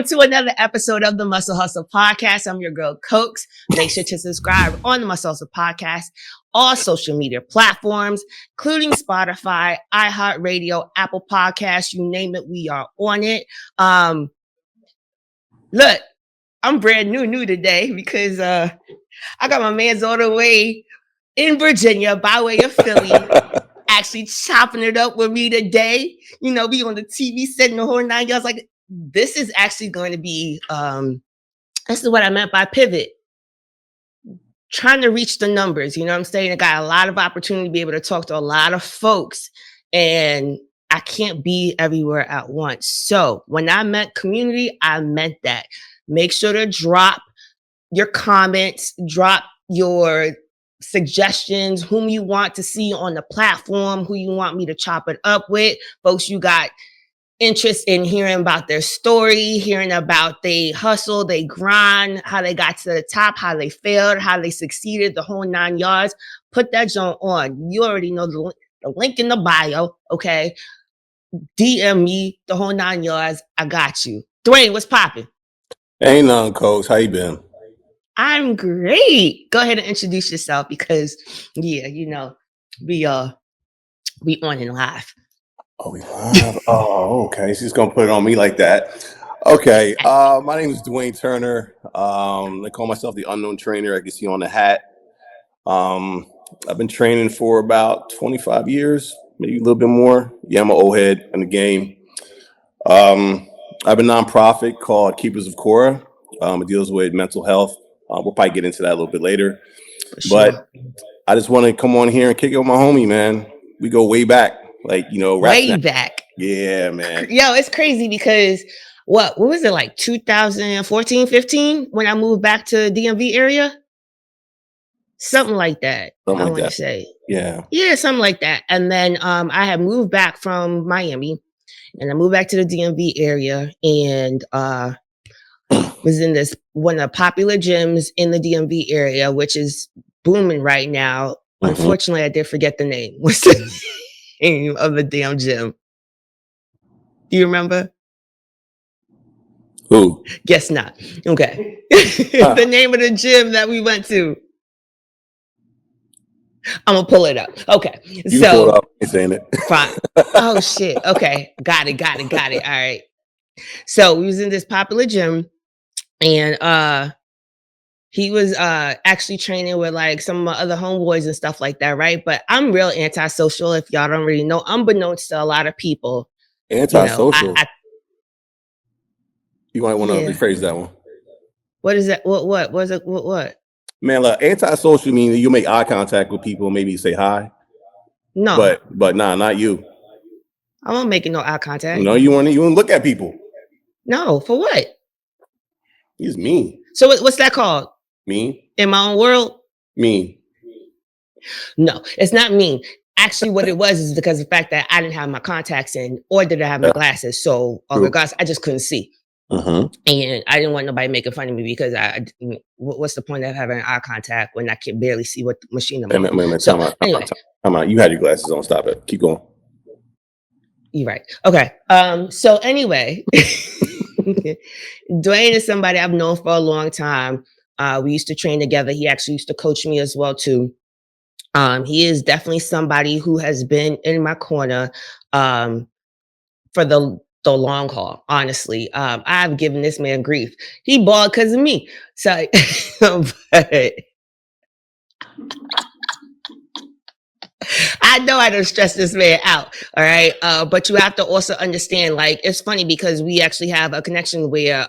Welcome to another episode of the Muscle Hustle Podcast. I'm your girl, Cokes. Make sure to subscribe on the Muscle Hustle Podcast, all social media platforms, including Spotify, iHeartRadio, Apple Podcasts, you name it, we are on it. Look, I'm brand new today because I got my man's all the way in Virginia by way of Philly. Actually chopping it up with me today. You know, be on the TV setting the whole 9 yards. Like, this is actually going to be, this is what I meant by pivot. Trying to reach the numbers, you know what I'm saying? I got a lot of opportunity to be able to talk to a lot of folks, and I can't be everywhere at once. So when I meant community, I meant that. Make sure to drop your comments, drop your suggestions, whom you want to see on the platform, who you want me to chop it up with. Folks, you got interest in hearing about their story, hearing about they hustle, they grind, how they got to the top, how they failed, how they succeeded, the whole 9 yards. Put that joint on. You already know the link in the bio, okay? DM me, the whole 9 yards. I got you. Dwayne, what's popping? Ain't none, Coach. How you been? I'm great. Go ahead and introduce yourself because, yeah, you know, we on and live. Oh, we live? Oh, okay. She's gonna put it on me like that. Okay. My name is Dwayne Turner. I call myself the unknown trainer. I can see on the hat. I've been training for about 25 years, maybe a little bit more. Yeah, I'm an old head in the game. I have a nonprofit called Keepers of Cora. It deals with mental health. We'll probably get into that a little bit later. Sure. But I just want to come on here and kick it with my homie, man. We go way back. Like, you know, way back. Yeah, man. Yo, it's crazy because what was it, like 2014, 15 when I moved back to DMV area? Something like that. I want to say. Yeah. Yeah, something like that. And then I had moved back from Miami and I moved back to the DMV area and was in this one of the popular gyms in the DMV area, which is booming right now. Mm-hmm. Unfortunately, I did forget the name. What's the name of the damn gym? Do you remember? Who? Guess not. Okay. The name of the gym that we went to. I'm gonna pull it up. Okay. You pull it up. It's saying it. Fine. Oh shit. Okay. Got it. All right. So we was in this popular gym and he was actually training with like some of my other homeboys and stuff like that, right? But I'm real antisocial, if y'all don't really know, unbeknownst to a lot of people. Antisocial? You might want to rephrase that one. What is that? What was it? What? Man, look, antisocial means you make eye contact with people, maybe say hi. No. But nah, not you. I'm not making no eye contact. No, you want to look at people. No, for what? He's mean. So what's that called? Mean? In my own world? Mean. No, it's not mean. Actually, what it was is because of the fact that I didn't have my contacts in, or did I have my glasses? So, regardless, I just couldn't see. Uh-huh. And I didn't want nobody making fun of me because what's the point of having eye contact when I can barely see what the machine I'm on? So, anyway. Time out. You had your glasses on. Stop it. Keep going. You're right. Okay. So anyway, Dwayne is somebody I've known for a long time. We used to train together. He actually used to coach me as well too. He is definitely somebody who has been in my corner for the long haul. Honestly, I've given this man grief. He bald because of me. So, but I know I don't stress this man out. All right. But you have to also understand, like, it's funny because we actually have a connection where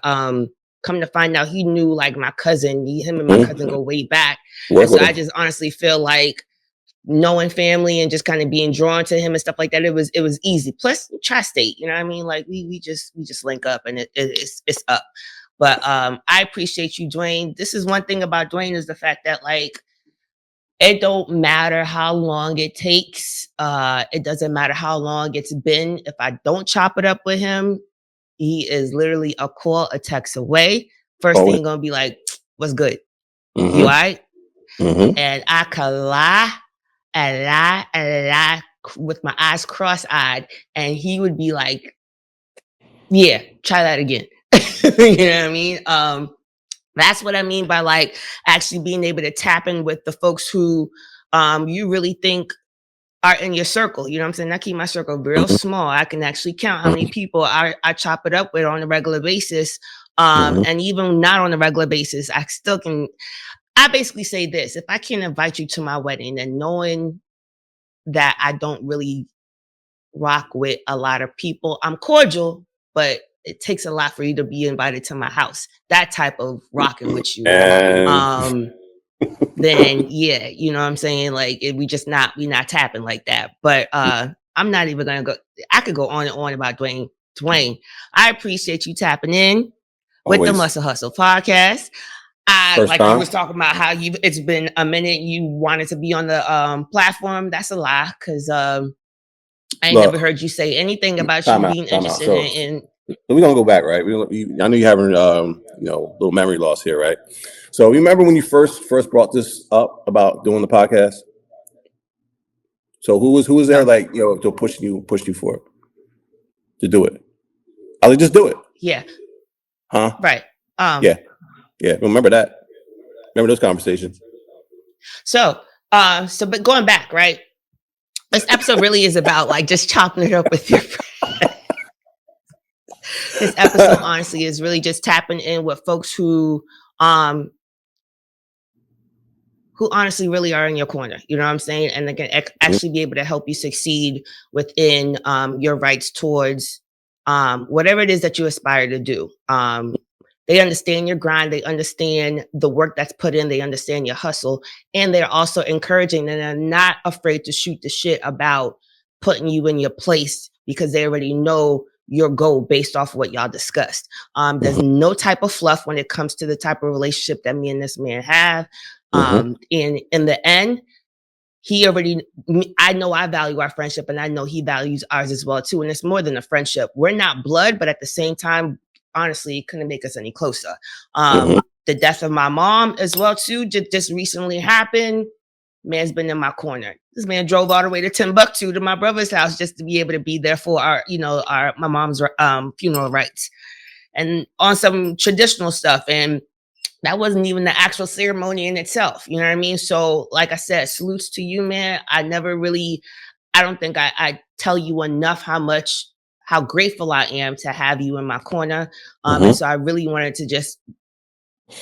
come to find out he knew like my cousin, him and my cousin go way back. And so I just honestly feel like knowing family and just kind of being drawn to him and stuff like that, it was easy. Plus tri-state, you know what I mean? Like we just link up and it's up. But I appreciate you, Dwayne. This is one thing about Dwayne is the fact that like it don't matter how long it takes. It doesn't matter how long it's been. If I don't chop it up with him, he is literally a call, a text away. First thing gonna be like, what's good? Mm-hmm. You all right? Mm-hmm. And I could lie with my eyes cross-eyed, and he would be like, yeah, try that again. You know what I mean? That's what I mean by like actually being able to tap in with the folks who you really think are in your circle. You know what I'm saying? I keep my circle real Mhm, small. I can actually count how many mhm, people I chop it up with on a regular basis. mhm. And even not on a regular basis, I still can. I basically say this: if I can't invite you to my wedding, and knowing that I don't really rock with a lot of people, I'm cordial, but it takes a lot for you to be invited to my house. That type of rocking with you. And Um, then yeah, you know what I'm saying? Like we not tapping like that. But I'm not even gonna go. I could go on and on about Dwayne. Dwayne, I appreciate you tapping in with the always Muscle Hustle podcast. I first like you time. was talking about how you it's been a minute you wanted to be on the platform. That's a lie because I ain't never Look, heard you say anything about you being time out. interested in So we're gonna go back, right? I know you're having little memory loss here, right? So you remember when you first brought this up about doing the podcast? So who was there no. like to push you for it to do it? I like just do it, Yeah, huh? right. Um Yeah, yeah. Remember that? Remember those conversations? so so but going back, right? This episode really is about like just chopping it up with your friend. This episode honestly is really just tapping in with folks um who honestly really are in your corner. You know what I'm saying? And they can actually be able to help you succeed within your rights towards whatever it is that you aspire to do. They understand your grind. They understand the work that's put in. They understand your hustle. And they're also encouraging and they're not afraid to shoot the shit about putting you in your place because they already know your goal based off of what y'all discussed. There's Mhm, no type of fluff when it comes to the type of relationship that me and this man have. mhm, In the end, he already I know I value our friendship and I know he values ours as well too. And it's more than a friendship. We're not blood, but at the same time, honestly, it couldn't make us any closer. mhm. The death of my mom as well too just recently happened. Man's been in my corner. This man drove all the way to Timbuktu to my brother's house just to be able to be there for our my mom's funeral rites and on some traditional stuff. And that wasn't even the actual ceremony in itself. You know what I mean? So, like I said, salutes to you, man. I don't think I tell you enough how grateful I am to have you in my corner. And Mhm. so I really wanted to just,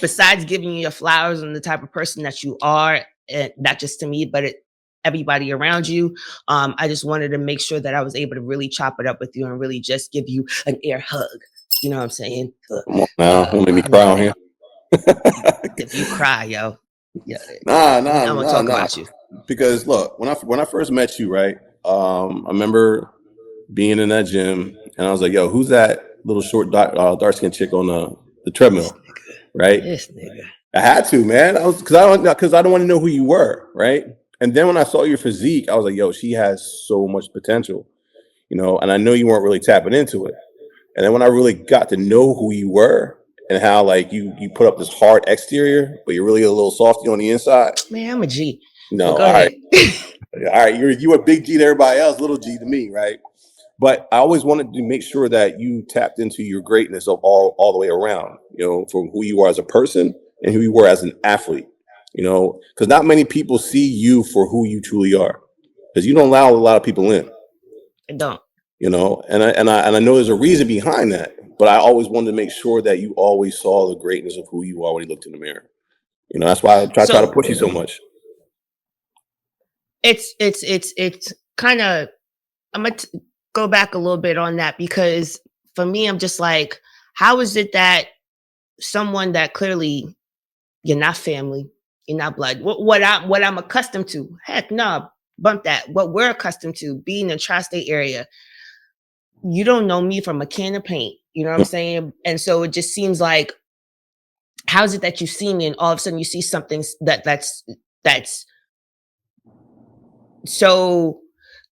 besides giving you your flowers and the type of person that you are, and not just to me, but everybody around you, I just wanted to make sure that I was able to really chop it up with you and really just give you an air hug. You know what I'm saying? Come on now, don't make me cry Yeah, on here. if you cry, yo, yeah, Nah, I'm gonna nah, talk nah. about you. Because look, when I first met you, right? I remember being in that gym, and I was like, "Yo, who's that little short, dark skinned chick on the This treadmill?" nigga, Right? this nigga. I had to, man. I was because I don't want to know who you were, right? And then when I saw your physique, I was like, "Yo, she has so much potential," And I know you weren't really tapping into it. And then when I really got to know who you were and how like you put up this hard exterior, but you're really a little softy on the inside. Man, I'm a G. But No, go all right, ahead. all right. You a big G to everybody else, little G to me, right? But I always wanted to make sure that you tapped into your greatness of all the way around. From who you are as a person and who you were as an athlete. Because not many people see you for who you truly are. Because you don't allow a lot of people in. I don't. And I know there's a reason behind that, but I always wanted to make sure that you always saw the greatness of who you are when you looked in the mirror. That's why I try to So push you so much. it's kind of I'm gonna go back a little bit on that because for me, I'm just like, how is it that someone that clearly you're not family, you're not blood, what I'm accustomed to, heck no, bump that. What we're accustomed to being in the tri-state area, you don't know me from a can of paint. You know what I'm saying? And so it just seems like, how is it that you see me and all of a sudden you see something that's so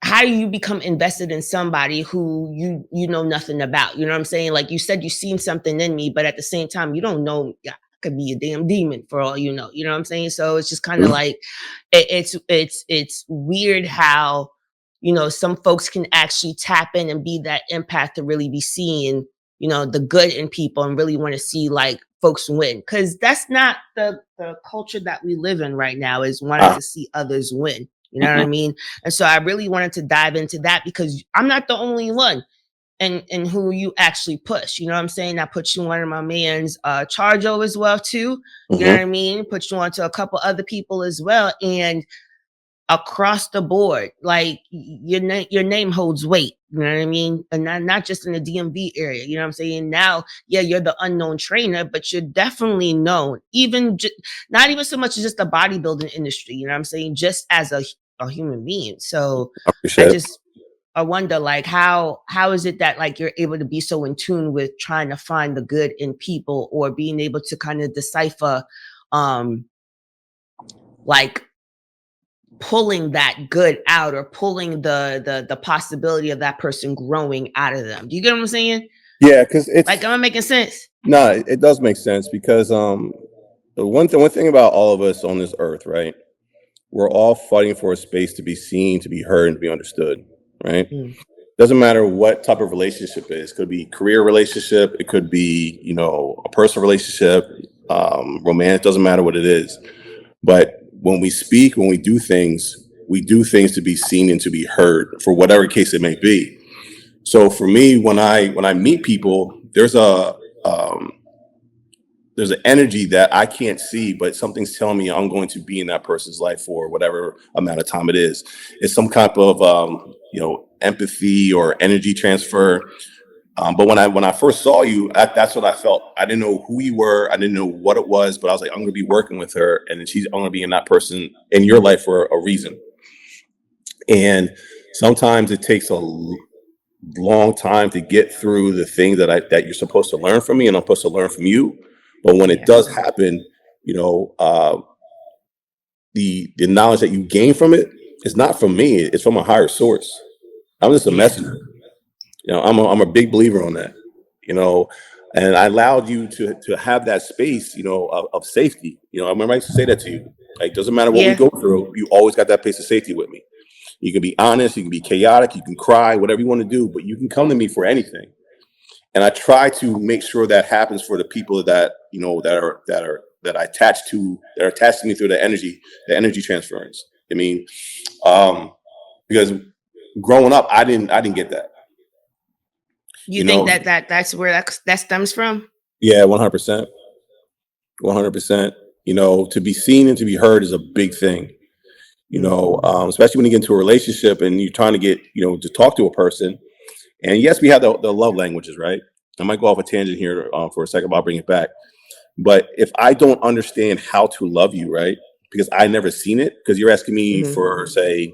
how do you become invested in somebody who you know nothing about? You know what I'm saying? Like you said, you've seen something in me, but at the same time, you don't know. I could be a damn demon for all you know. You know what I'm saying? So it's just kind of Mhm. like it's weird how some folks can actually tap in and be that impact to really be seen the good in people and really want to see like folks win, because that's not the culture that we live in right now, is wanting Ah, to see others win. You know what I mhm. mean? And so I really wanted to dive into that, because I'm not the only one and who you actually push. You know what I'm saying? I put you on my man's Charjo as well too. You know Mhm. what I mean? Put you on to a couple other people as well. And across the board, like your name holds weight. You know what I mean? And not just in the DMV area. You know what I'm saying? Now, yeah, you're the unknown trainer, but you're definitely known. Even not even so much as just the bodybuilding industry. You know what I'm saying? Just as a human being. So I I appreciate it. just I wonder, like, how is it that like you're able to be so in tune with trying to find the good in people, or being able to kind of decipher um like pulling that good out, or pulling the possibility of that person growing out of them. Do you get what I'm saying? Yeah, because Like, it's am I making sense? no, it does make sense because the one thing about all of us on this earth, right? We're all fighting for a space to be seen, to be heard, and to be understood, right? Mm, Doesn't matter what type of relationship it is. Could be career relationship. It could be, a personal relationship, romance. Doesn't matter what it is. But when we speak, when we do things to be seen and to be heard for whatever case it may be. So for me, when I meet people, um, there's an energy that I can't see, but something's telling me I'm going to be in that person's life for whatever amount of time it is. It's some type of empathy or energy transfer. But when I first saw you, that's what I felt. I didn't know who you were. I didn't know what it was, but I was like, I'm going to be working with her, and then I'm going to be in that person in your life for a reason. And sometimes it takes a long time to get through the things that you're supposed to learn from me, and I'm supposed to learn from you. But when it yeah, does happen, you know, uh, the knowledge that you gain from it is not from me; it's from a higher source. I'm just a yeah, messenger. I'm a big believer on that. You know, and I allowed you to have that space, of safety. I remember I used to say that to you. Like, doesn't matter what we yeah. go through, you always got that place of safety with me. You can be honest, you can be chaotic, you can cry, whatever you want to do, but you can come to me for anything. And I try to make sure that happens for the people that that are attached to me through the energy transference. I mean, um, because growing up, I didn't get that. You You think know, that's where that stems from? yeah, 100%, 100%. To be seen and to be heard is a big thing. Hmm. Especially when you get into a relationship and you're trying to get to talk to a person. And yes, we have the love languages, right? I might go off a tangent here for a second, but I'll bring it back. But if I don't understand how to love you, right? Because I never seen it, because you're asking me Hmm. for, say,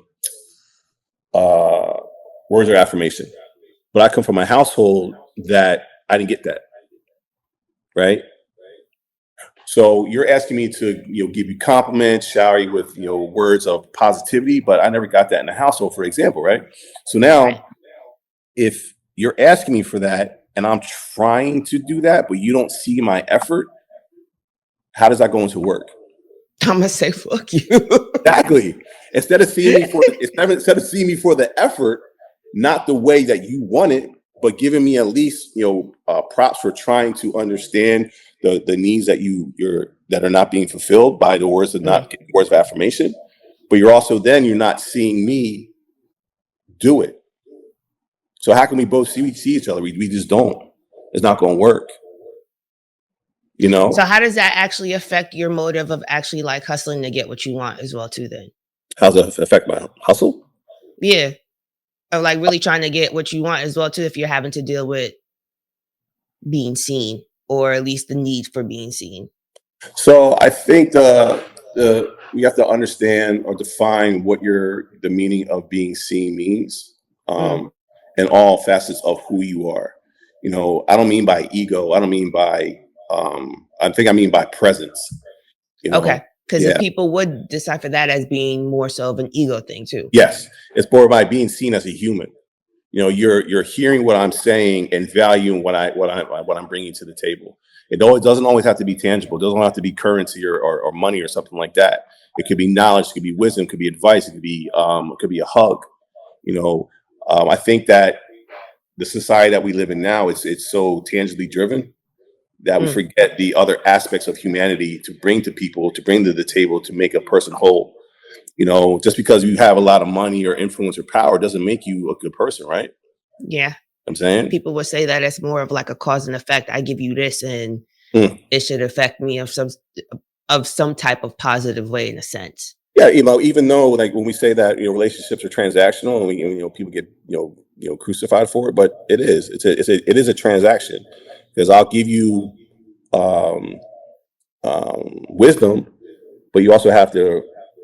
uh, words of affirmation. But I come from a household that I didn't get that, right? So you're asking me to, give you compliments, shower you with, words of positivity, but I never got that in the household, for example, right? So Right. now, if you're asking me for that and I'm trying to do that, but you don't see my effort, how does that go into work? I'm gonna say fuck you. Exactly. Instead of seeing me for the effort, not the way that you want it, but giving me at least props for trying to understand the needs that are not being fulfilled by the words of Mhm. not words of affirmation. But you're not seeing me do it. So how can we both see each other? We just don't. It's not going to work. You So know how does that actually affect your motive of actually like hustling to get what you want as well too then? how's that affect my hustle? Yeah. Of like really trying to get what you want as well too, if you're having to deal with being seen, or at least the need for being seen. So I think the we have to understand or define what the meaning of being seen means, Mm, um, in all facets of who you are. I don't mean by ego. I don't mean by. I think I mean by presence. You know, okay. Because if yeah, people would decipher that as being more so of an ego thing too. yes, it's more by being seen as a human. You're hearing what I'm saying and valuing what I'm bringing to the table. It doesn't always have to be tangible. It doesn't have to be currency or money or something like that. It could be knowledge, it could be wisdom, it could be advice, it could be a hug. I think that the society that we live in now, it's so tangibly driven that we Mm, forget the other aspects of humanity to bring to people, to bring to the table, to make a person whole. Just because you have a lot of money or influence or power doesn't make you a good person, right? yeah. I'm saying. People would say that it's more of like a cause and effect. I give you this and Mm. it should affect me of some type of positive way in a sense. Yeah, even though like when we say that relationships are transactional, and people get crucified for it, but it is a transaction because I'll give you um, wisdom, but you also have to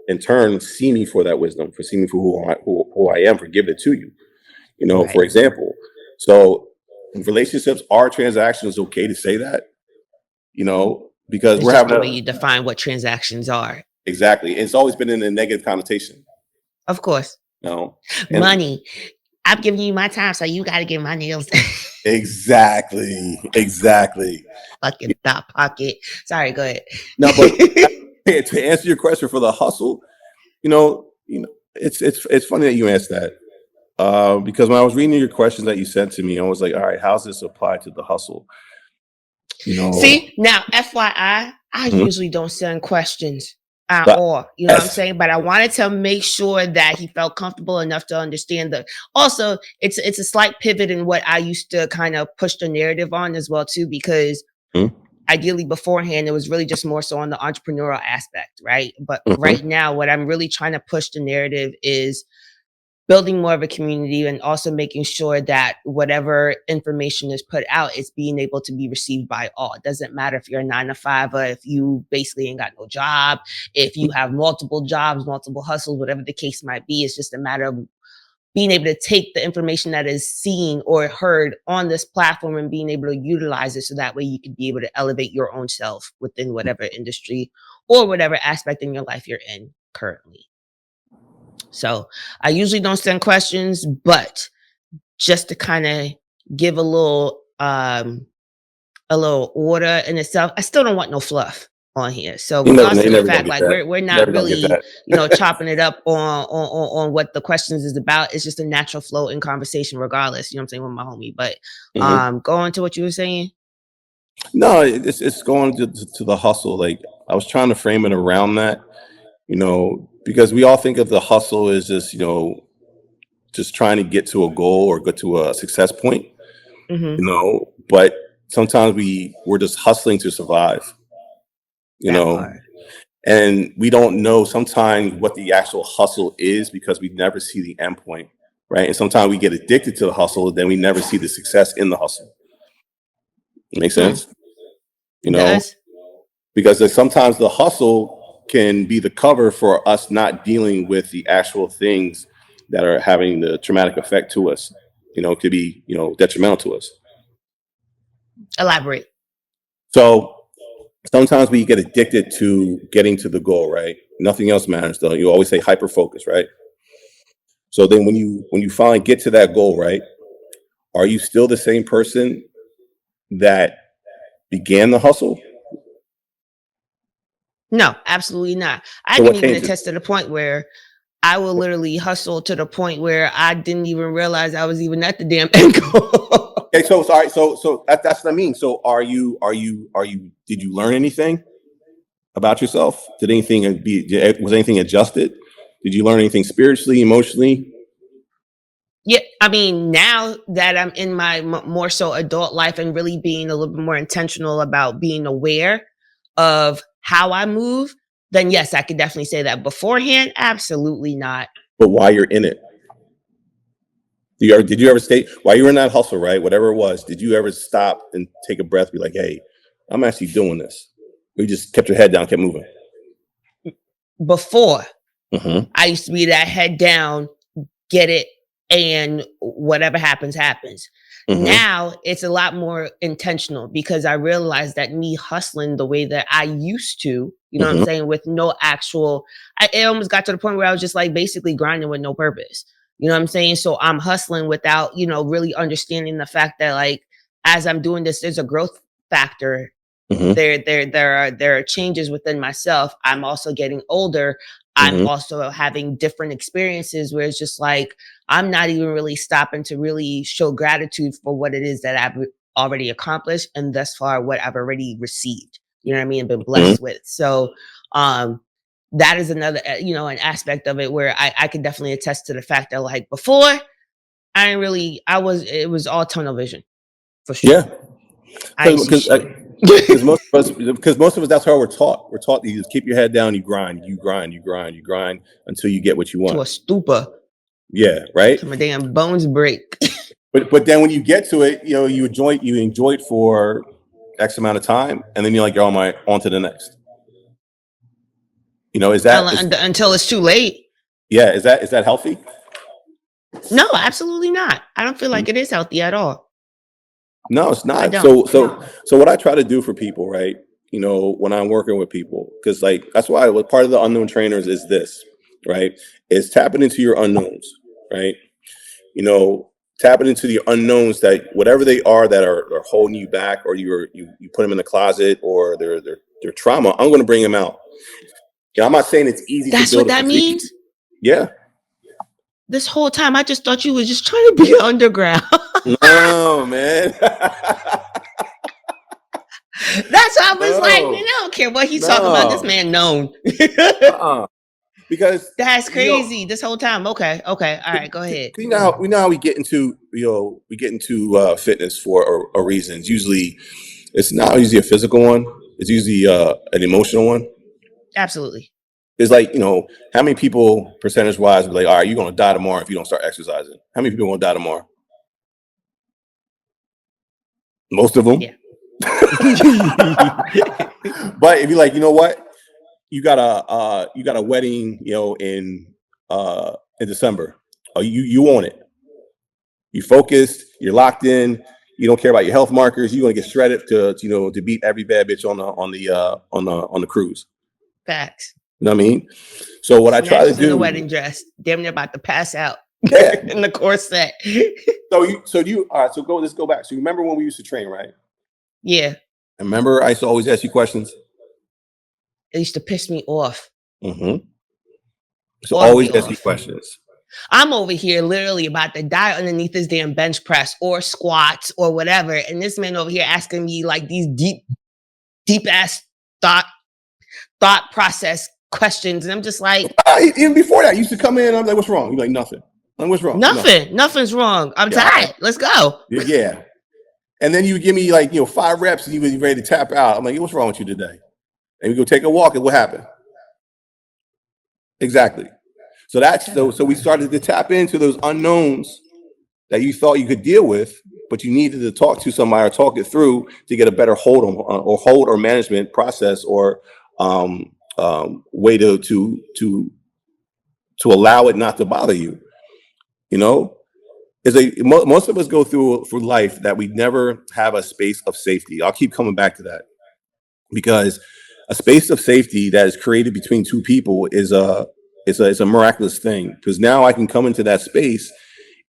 in turn see me for that wisdom, for see me for who I am, for giving it to you. For Right. example, so relationships are transactions. It's okay to say that, because It's we're just having the way a you define what transactions are. exactly. It's always been in a negative connotation, Of course. you know, and Money. I'm giving you my time, so you got to get my nails done. exactly. Fucking thought pocket. Sorry, go ahead. No, but to answer your question for the hustle, it's funny that you asked that. Because when I was reading your questions that you sent to me, I was like, all right, how's this apply to the hustle? See, now, FYI, I Mhm. usually don't send questions at But all. You know what I'm yes, saying? But I wanted to make sure that he felt comfortable enough to understand the. Also, it's a slight pivot in what I used to kind of push the narrative on as well too, because Mhm. ideally beforehand it was really just more so on the entrepreneurial aspect, right? But Mhm. right now, what I'm really trying to push the narrative is building more of a community and also making sure that whatever information is put out is being able to be received by all. It doesn't matter if you're a 9 to 5 or if you basically ain't got no job, if you have multiple jobs, multiple hustles, whatever the case might be. It's just a matter of being able to take the information that is seen or heard on this platform and being able to utilize it so that way you can be able to elevate your own self within whatever industry or whatever aspect in your life you're in currently. So I usually don't send questions, but just to kind of give a little order in itself. I still don't want no fluff on here. So regardless You're of the never gonna fact, get like that. we're You're not never gonna get really, that. chopping it up on what the questions is about. It's just a natural flow in conversation, regardless. You know what I'm saying with my homie. But Mhm. go on to what you were saying. No, it's going to the hustle. Like I was trying to frame it around that, because we all think of the hustle as just just trying to get to a goal or get to a success point, Hmm. but sometimes we're just hustling to survive, you That know, part. and we don't know sometimes what the actual hustle is because we never see the end point, right? And sometimes we get addicted to the hustle, then we never see the success in the hustle. Make Hmm. sense? You It know, does. because sometimes the hustle can be the cover for us not dealing with the actual things that are having the traumatic effect to us. It could be detrimental to us. Elaborate. So sometimes we get addicted to getting to the goal, right? Nothing else matters though. You always say hyper focus, right? So then when you finally get to that goal, right? Are you still the same person that began the hustle? No, absolutely not. I So can what even changes? attest to the point where I will literally hustle to the point where I didn't even realize I was even at the damn end goal. Okay, so sorry, so that's what I mean. So are you did you learn anything about yourself? Was anything adjusted? Did you learn anything spiritually, emotionally? Yeah, I mean, now that I'm in my more so adult life and really being a little bit more intentional about being aware of how I move, then yes, I could definitely say that. Beforehand, absolutely not. But while you're in it, did you ever stay while you were in that hustle, right? Whatever it was, did you ever stop and take a breath, be like, "Hey, I'm actually doing this." Or you just kept your head down, kept moving. Before, Hmm. I used to be that head down, get it, and whatever happens, happens. Hmm. Now it's a lot more intentional because I realized that me hustling the way that I used to, you know what I'm Hmm. saying, with no actual, it almost got to the point where I was just like basically grinding with no purpose. You know what I'm saying? So I'm hustling without, really understanding the fact that like as I'm doing this, there's a growth factor. Hmm. There are changes within myself. I'm also getting older. I'm also having different experiences where it's just like, I'm not even really stopping to really show gratitude for what it is that I've already accomplished and thus far what I've already received, you know what I mean, and been blessed with. So, that is another, an aspect of it where I can definitely attest to the fact that like before, it was all tunnel vision for sure. Yeah. I ain't see shit. Because most of us, that's how we're taught. We're taught that you just keep your head down, you grind until you get what you To a want. stupor. Yeah, right. Till my damn bones break. But then when you get to it, you enjoy it for X amount of time, and then you're like, on to the next. Until it's too late. Yeah, is that healthy? No, absolutely not. I don't feel like it is healthy at all. No, it's not. I don't. So what I try to do for people, right? When I'm working with people, because like that's why part of the unknown trainers is this, right? Is tapping into your unknowns, right? Tapping into the unknowns that whatever they are that are holding you back, or you put them in the closet, or their trauma. I'm going to bring them out. I'm not saying it's easy. That's to build what that means. Yeah. This whole time, I just thought you were just trying to be underground. No, man. That's how I was like, I don't care what he's talking about. This man known. Because that's crazy. This whole time. Okay. All right, go ahead. We know how we get into fitness for a reason. It's not usually a physical one. It's usually an emotional one. Absolutely. It's like, how many people percentage wise be like, all right, you're going to die tomorrow if you don't start exercising. How many people are going to die tomorrow? Most of them. Yeah. But if you're like, you know what, you got a wedding, in December. Oh, you want it. You focused. You're locked in. You don't care about your health markers. You're gonna get shredded to beat every bad bitch on the cruise. Facts. You know what I mean? So what I try to do in the wedding dress, damn near about to pass out. Yeah. In the corset. Let's go back. So you remember when we used to train, right? Yeah. I remember I used to always ask you questions. It used to piss me off. So always ask you questions. I'm over here literally about to die underneath this damn bench press or squats or whatever. And this man over here asking me like these deep ass thought process questions. And I'm just like, even before that, you used to come in and I'm like, what's wrong? You're like, nothing. I'm like, what's wrong? Nothing's wrong. I'm tired. Let's go. Yeah. And then you give me like, 5 reps and you were ready to tap out. I'm like, what's wrong with you today? And we go take a walk and what happened? Exactly. So we started to tap into those unknowns that you thought you could deal with, but you needed to talk to somebody or talk it through to get a better hold or management process or way to allow it not to bother you. Most of us go through life that we never have a space of safety. I'll keep coming back to that because a space of safety that is created between two people is a miraculous thing, because now I can come into that space,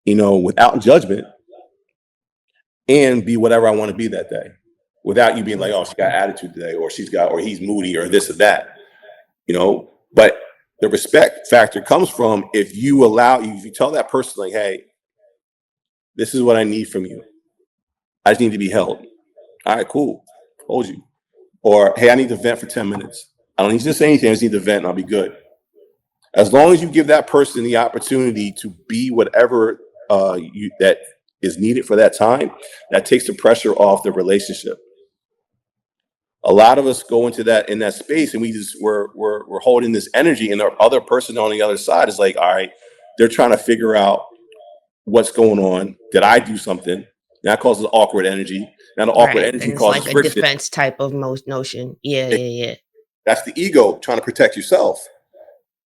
without judgment and be whatever I want to be that day without you being like, oh, she got attitude today, or he's moody or this or that, but the respect factor comes from if you tell that person like, hey, this is what I need from you. I just need to be held. All right, cool. Hold you. Or, hey, I need to vent for 10 minutes. I don't need to say anything. I just need to vent and I'll be good. As long as you give that person the opportunity to be whatever that is needed for that time, that takes the pressure off the relationship. A lot of us go into that space and we're holding this energy, and the other person on the other side is like, all right, they're trying to figure out what's going on. Did I do something? That causes awkward energy. Now the awkward energy causes like friction. A defense type of notion. Yeah. That's the ego trying to protect yourself.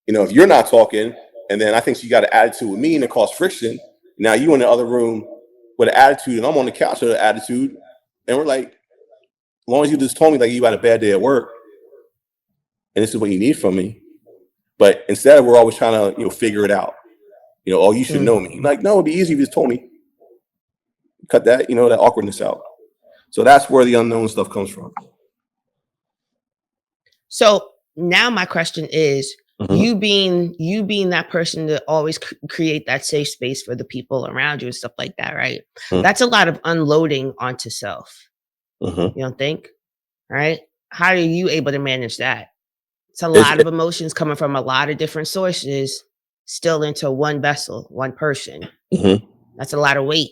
If you're not talking, and then I think she got an attitude with me and it caused friction. Now you in the other room with an attitude, and I'm on the couch with an attitude, and we're like, as long as you just told me like you had a bad day at work, and this is what you need from me, but instead we're always trying to figure it out. Oh, you should know me. Like, no, it'd be easy if you just told me. Cut that that awkwardness out. So that's where the unknown stuff comes from. So now my question is, you being that person to always create that safe space for the people around you and stuff like that, right? That's a lot of unloading onto self. You don't think? Right? How are you able to manage that? It's a lot of emotions coming from a lot of different sources still into one vessel, one person. That's a lot of weight.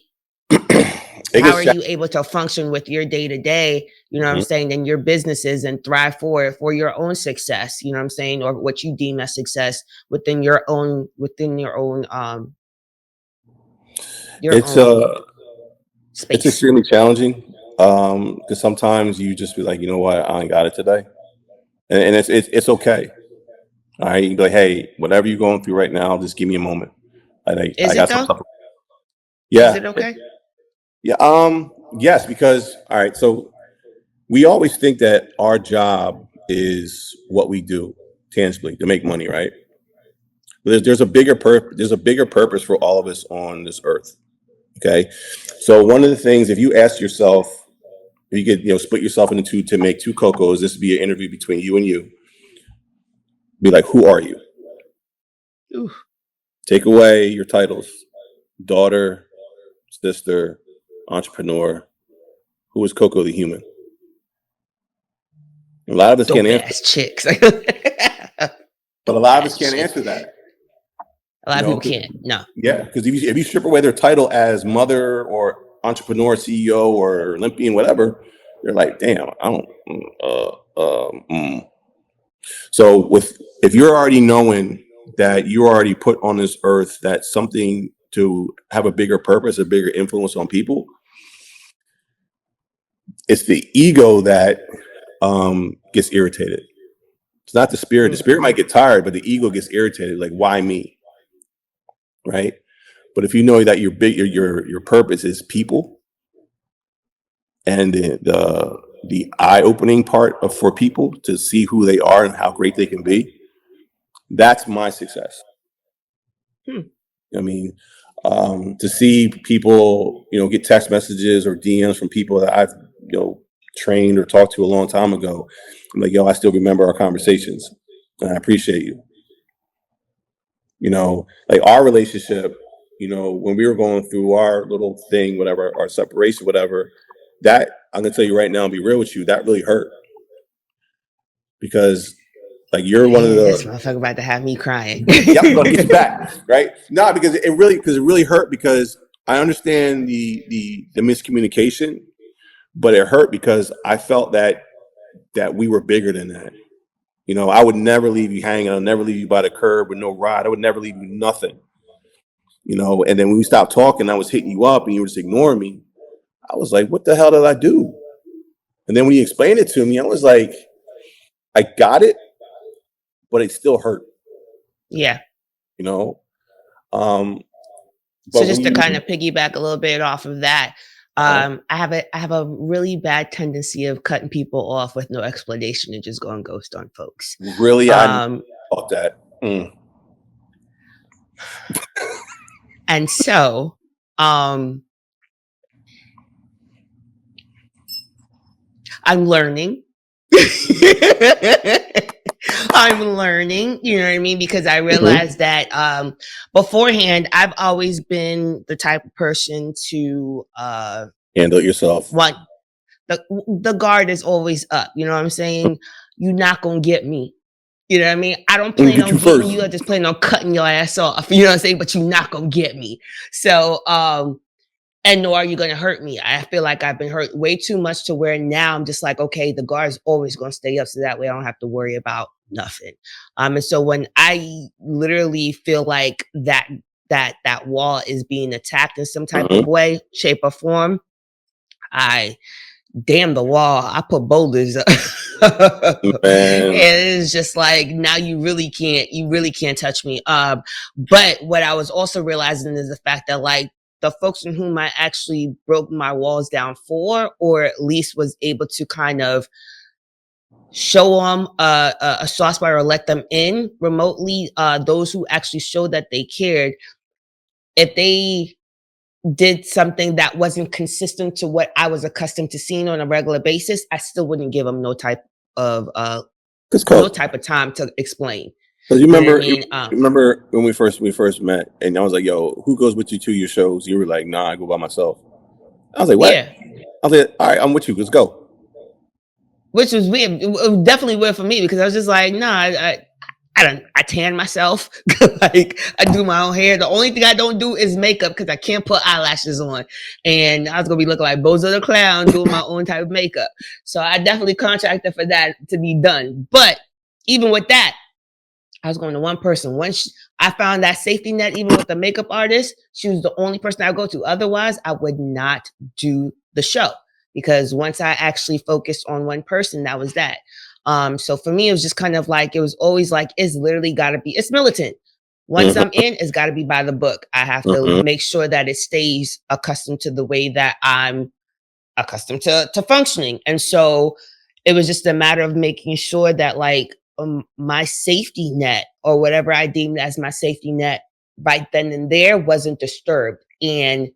How are you able to function with your day to day, you know what I'm saying, and your businesses and thrive for your own success, you know what I'm saying, or what you deem as success within your own It's space. It's extremely challenging because sometimes you just be like, you know what, I ain't got it today, and it's okay. All right, you can be like, hey, whatever you're going through right now, just give me a moment. Is I it got some though? stuff. Is Yeah, it okay? yeah. Yes, because all right, so we always think that our job is what we do tangibly to make money, right? But there's a bigger purpose for all of us on this earth. Okay, so one of the things, if you ask yourself, if you could, split yourself into two to make two cocos, this would be an interview between you and you. Be like, who are you? Ooh. Take away your titles: daughter, sister, entrepreneur. Who is Coco the human? A lot of us can't answer. Dope-ass chicks. But a lot of us can't answer that. A lot of people can't. No. Yeah, because if you strip away their title as mother or entrepreneur, CEO, or Olympian, whatever, they're like, damn, I don't. So if you're already knowing that you're already put on this earth, that's something to have a bigger purpose, a bigger influence on people. It's the ego that gets irritated. It's not the spirit. The spirit might get tired, but the ego gets irritated. Like, why me? Right? But if you know that your purpose is people, and the eye-opening part for people to see who they are and how great they can be, that's my success. I mean, to see people, get text messages or DMs from people that I've, trained or talked to a long time ago. I'm like, yo, I still remember our conversations, and I appreciate you. Like our relationship, when we were going through our little thing, whatever, our separation, whatever, that I'm gonna tell you right now and be real with you, that really hurt. Because like you're one of this the motherfucker about to have me crying. Yep, I'm gonna get you back, right? No, because it really hurt, because I understand the miscommunication, but it hurt because I felt that we were bigger than that. I would never leave you hanging. I'll never leave you by the curb with no ride. I would never leave you nothing. And then when we stopped talking, I was hitting you up and you were just ignoring me. I was like, what the hell did I do? And then when you explained it to me, I was like, I got it, but it still hurt. Yeah. So just to kind of piggyback a little bit off of that, I have a really bad tendency of cutting people off with no explanation and just going ghost on folks. Really, I thought that. And so, I'm learning. I'm learning, you know what I mean? Because I realized that beforehand, I've always been the type of person to handle it yourself. The guard is always up, you know what I'm saying? You're not gonna get me. You know what I mean? I don't plan on getting you. I just plan on cutting your ass off. You know what I'm saying? But you're not gonna get me. So and nor are you going to hurt me. I feel like I've been hurt way too much to where now I'm just like, okay, the guard's always going to stay up, so that way I don't have to worry about nothing. And so when I literally feel like that wall is being attacked in some type of way, shape, or form, I damn the wall. I put boulders up. And it's just like, now you really can't touch me. But what I was also realizing is the fact that like the folks in whom I actually broke my walls down for, or at least was able to kind of show them a soft spot or let them in remotely, those who actually showed that they cared, if they did something that wasn't consistent to what I was accustomed to seeing on a regular basis, I still wouldn't give them no type of time to explain. So you You know what I remember, mean? when we first met, and I was like, "Yo, who goes with you to your shows?" You were like, "Nah, I go by myself." I was like, "What?" Yeah. I was like, "All right, I'm with you. Let's go." Which was weird. It was definitely weird for me because I was just like, nah, I tan myself. Like I do my own hair. The only thing I don't do is makeup because I can't put eyelashes on. And I was gonna be looking like Bozo the Clown doing my own type of makeup. So I definitely contracted for that to be done. But even with that, I was going to one person. Once I found that safety net, even with the makeup artist, she was the only person I would go to. Otherwise, I would not do the show because once I actually focused on one person, that was that. So for me, it was just kind of like it was always like it's literally got to be it's militant. Once Hmm. I'm in, it's got to be by the book. I have to Hmm. make sure that it stays accustomed to the way that I'm accustomed to functioning. And so it was just a matter of making sure that like my safety net or whatever I deemed as my safety net right then and there wasn't disturbed. And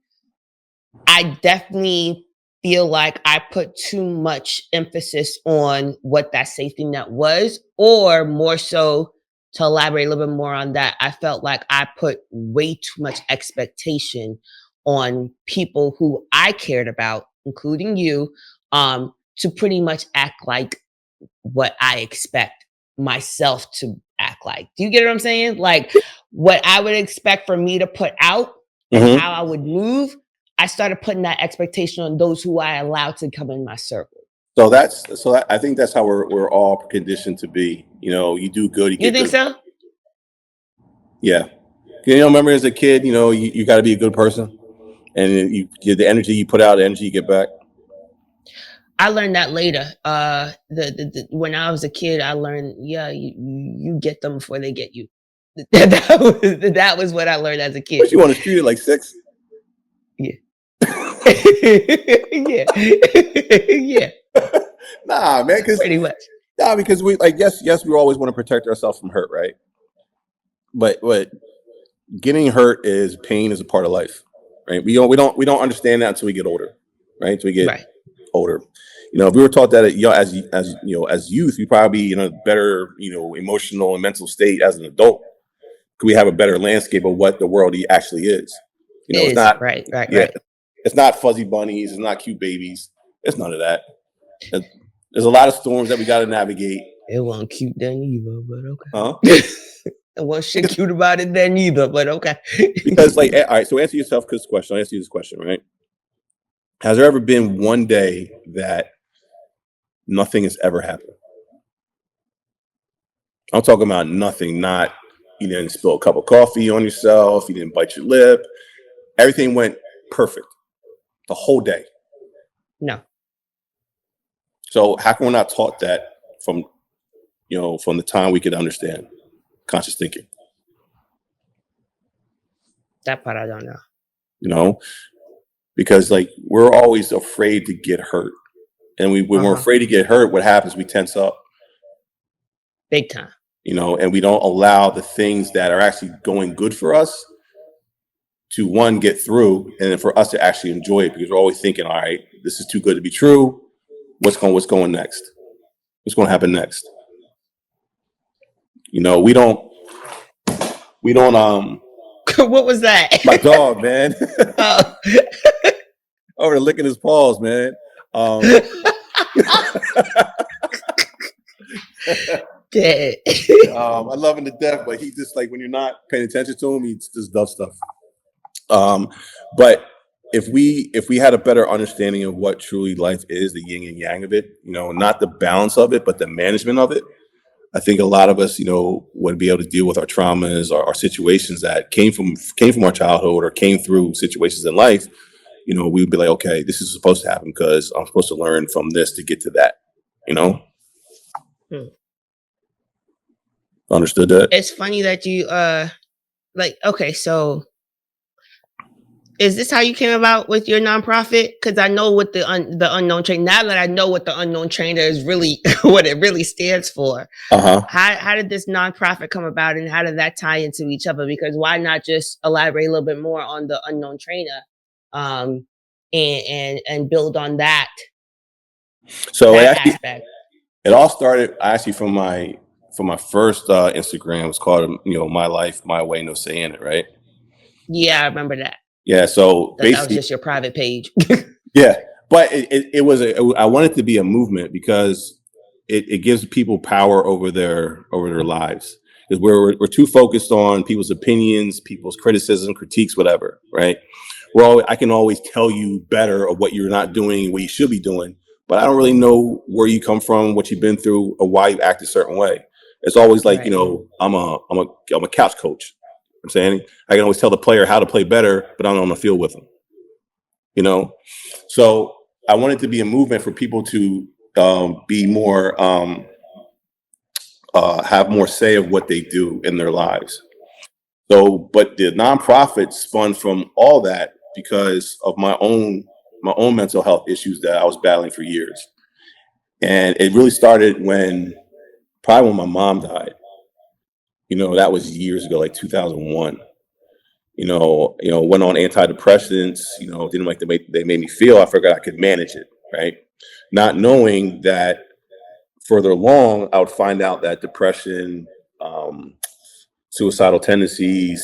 I definitely feel like I put too much emphasis on what that safety net was, or more so to elaborate a little bit more on that, I felt like I put way too much expectation on people who I cared about, including you, to pretty much act like what I expect myself to act like. Do you get what I'm saying? Like what I would expect for me to put out and Hmm. how I would move, I started putting that expectation on those who I allowed to come in my circle. I think that's how we're all conditioned to be. You do good, you You get think good. so? Yeah. Remember as a kid, you got to be a good person, and the energy you put out, the energy you get back. I learned that later. When I was a kid, I learned, yeah, you get them before they get you. That was what I learned as a kid. What you on the street at like 6? Yeah. Yeah. Yeah. Nah, man, Pretty much. because we like yes, we always want to protect ourselves from hurt, right? But getting hurt is pain is a part of life, right? We don't understand that until we get older, right? Until we get Right. older. If we were taught that as youth, we probably be in a better emotional and mental state as an adult. Could we have a better landscape of what the world actually is? It's Is not. right, right, Yeah, right. it's not fuzzy bunnies. It's not cute babies. It's none of that. There's a lot of storms that we got to navigate. It wasn't cute then either, but Huh? okay. It wasn't shit Because cute about it then either, but okay. like, all right. So answer yourself this question. I'll answer you this question, right? Has there ever been one day that nothing has ever happened? I'm talking about nothing. Not you didn't spill a cup of coffee on yourself. You didn't bite your lip. Everything went perfect the whole day. No. So how come we're not taught that from from the time we could understand conscious thinking? That part I don't know. Because like we're always afraid to get hurt, and when we're afraid to get hurt, what happens? We tense up. Big time. And we don't allow the things that are actually going good for us to one get through, and then for us to actually enjoy it, because we're always thinking, all right, this is too good to be true. What's going next? What's going to happen next? We don't What was that? my dog, man. Oh. Over licking his paws, man. Dead. I love him to death, but he just like when you're not paying attention to him, he just does stuff. But if we had a better understanding of what truly life is, the yin and yang of it, not the balance of it, but the management of it, I think a lot of us, would be able to deal with our traumas or our situations that came from our childhood or came through situations in life. We'd be like, okay, this is supposed to happen because I'm supposed to learn from this to get to that. Understood that? It's funny that you like okay, so is this how you came about with your nonprofit? Because I know what the unknown trainer. Now that I know what the unknown trainer is really, what it really stands for. How did this nonprofit come about, and how did that tie into each other? Because why not just elaborate a little bit more on the unknown trainer, and build on that So aspect. it all started actually from my for my first Instagram. It was called, My Life, My Way, No Saying It, right? Yeah, I remember that. Yeah. So That was basically, just your private page. yeah, but I want it to be a movement because it gives people power over their lives. Because we're too focused on people's opinions, people's criticism, critiques, whatever, right? I can always tell you better of what you're not doing, what you should be doing, but I don't really know where you come from, what you've been through, or why you act a certain way. It's always like, Right. I'm a couch coach. I'm saying I can always tell the player how to play better, but I'm on the field with them. You know, so I want it to be a movement for people to be more, have more say of what they do in their lives. So, but the nonprofit spun from all that because of my own mental health issues that I was battling for years, and it really started probably when my mom died. That was years ago, like 2001. Went on antidepressants. Didn't like they made me feel. I forgot I could manage it, right? Not knowing that further along, I would find out that depression, um, suicidal tendencies,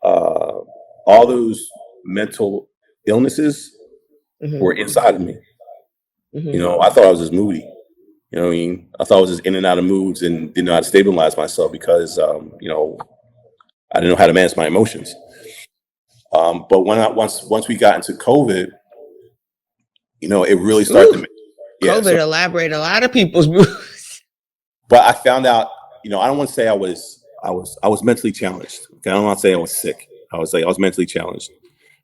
all those mental illnesses were Hmm. inside of me. Hmm. I thought I was just moody. You know what I mean? I thought I was just in and out of moods and didn't know how to stabilize myself because, I didn't know how to manage my emotions. But once we got into COVID, it really started Ooh, to, yeah. So, COVID elaborate a lot of people's moves. but I found out, I don't want to say I was mentally challenged. Okay, I don't want to say I was sick. I was mentally challenged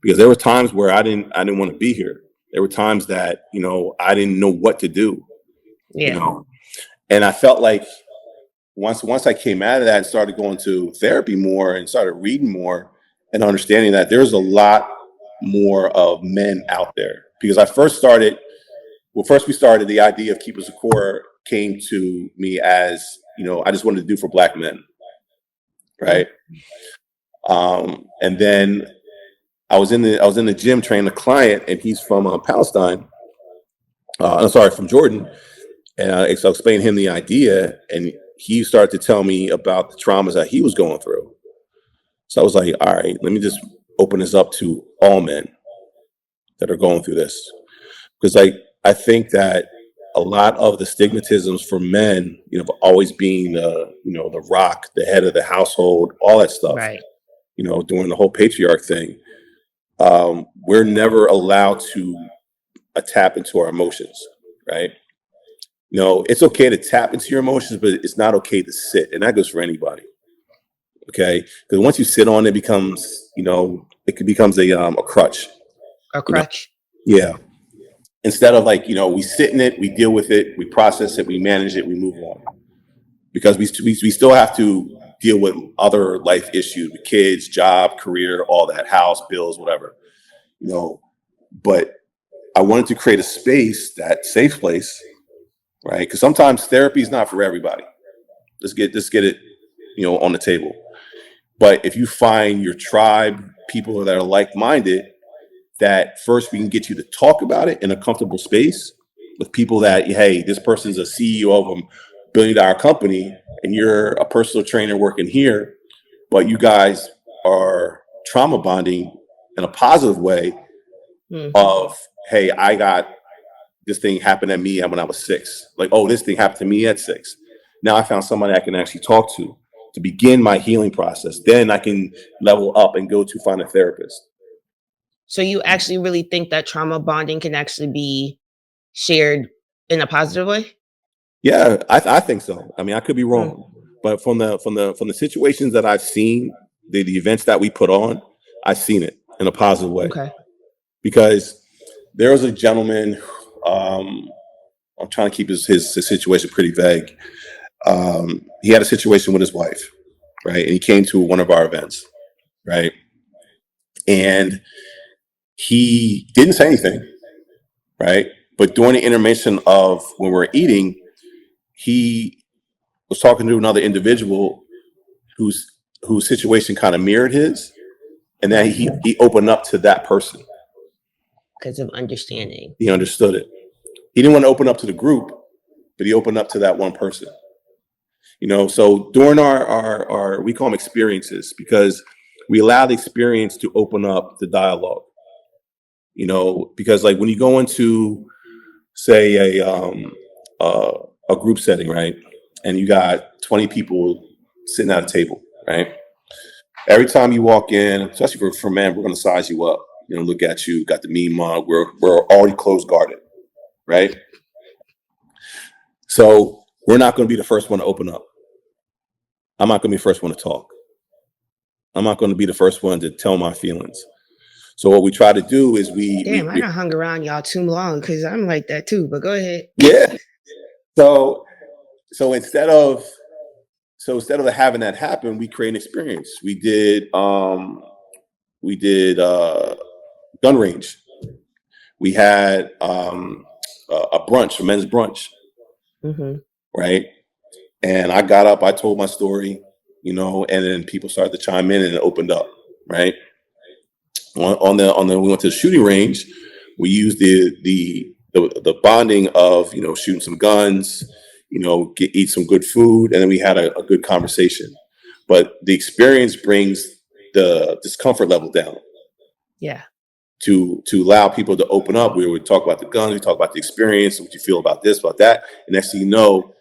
because there were times where I didn't want to be here. There were times that I didn't know what to do. You Yeah. know, and I felt like once I came out of that and started going to therapy more and started reading more and understanding that there's a lot more of men out there because first we started the idea of Keepers of Core came to me as I just wanted to do for black men, Mm. right? And then I was in the gym training a client, and he's from Palestine. I'm sorry, from Jordan, and so I explained him the idea, and he started to tell me about the traumas that he was going through. So I was like, all right, let me just open this up to all men that are going through this, because I think that a lot of the stigmatisms for men, always being the rock, the head of the household, all that stuff, Right. during the whole patriarch thing, we're never allowed to tap into our emotions, right? It's okay to tap into your emotions, but it's not okay to sit, and that goes for anybody. Okay, because once you sit on it, becomes a crutch. A You know, crutch. yeah. Instead of we sit in it, we deal with it, we process it, we manage it, we move on. Because we still have to deal with other life issues, with kids, job, career, all that, house, bills, whatever. You know, but I wanted to create a space, that safe place, right? Because sometimes therapy is not for everybody. Let's get it, on the table. But if you find your tribe, people that are like-minded, that first we can get you to talk about it in a comfortable space with people that, hey, this person's a CEO of a billion-dollar company, and you're a personal trainer working here, but you guys are trauma bonding in a positive way Mm. of, hey, I got this thing happened at me when I was 6. Like, oh, this thing happened to me at 6. Now I found somebody I can actually talk to begin my healing process. Then I can level up and go to find a therapist. So you actually really think that trauma bonding can actually be shared in a positive way? Yeah, I think so. I mean, I could be Mm. wrong, but from the situations that I've seen, the events that we put on, I've seen it in a positive way Okay. because there was a gentleman. Um, I'm trying to keep his situation pretty vague. He had a situation with his wife, right? And he came to one of our events, right? And he didn't say anything, right? But during the intermission of when we were eating, he was talking to another individual whose whose situation kind of mirrored his, and then Right. he opened up to that person. Because of understanding. He understood it. He didn't want to open up to the group, but he opened up to that one person. So during our we call them experiences, because we allow the experience to open up the dialogue. Because like when you go into, say, uh, a group setting, right, and you got 20 people sitting at a table, right. Every time you walk in, especially for men, we're going to size you up. Look at you, got the mean mug. We're already closed guarded, right? So we're not going to be the first one to open up. I'm not going to be the first one to talk. I'm not going to be the first one to tell my feelings. So what we try to do is Damn, I done hung around y'all too long because I'm like that too. But go ahead. Yeah. So instead of having that happen, we create an experience. We did gun range. We had a brunch, a men's brunch, right? And I got up, I told my story, and then people started to chime in, and it opened up, right? On the we went to the shooting range. We used the bonding of shooting some guns, eat some good food, and then we had a good conversation. But the experience brings the discomfort level down. Yeah. To allow people to open up. We would talk about the guns, we talk about the experience, what you feel about this, about that, and next thing you know,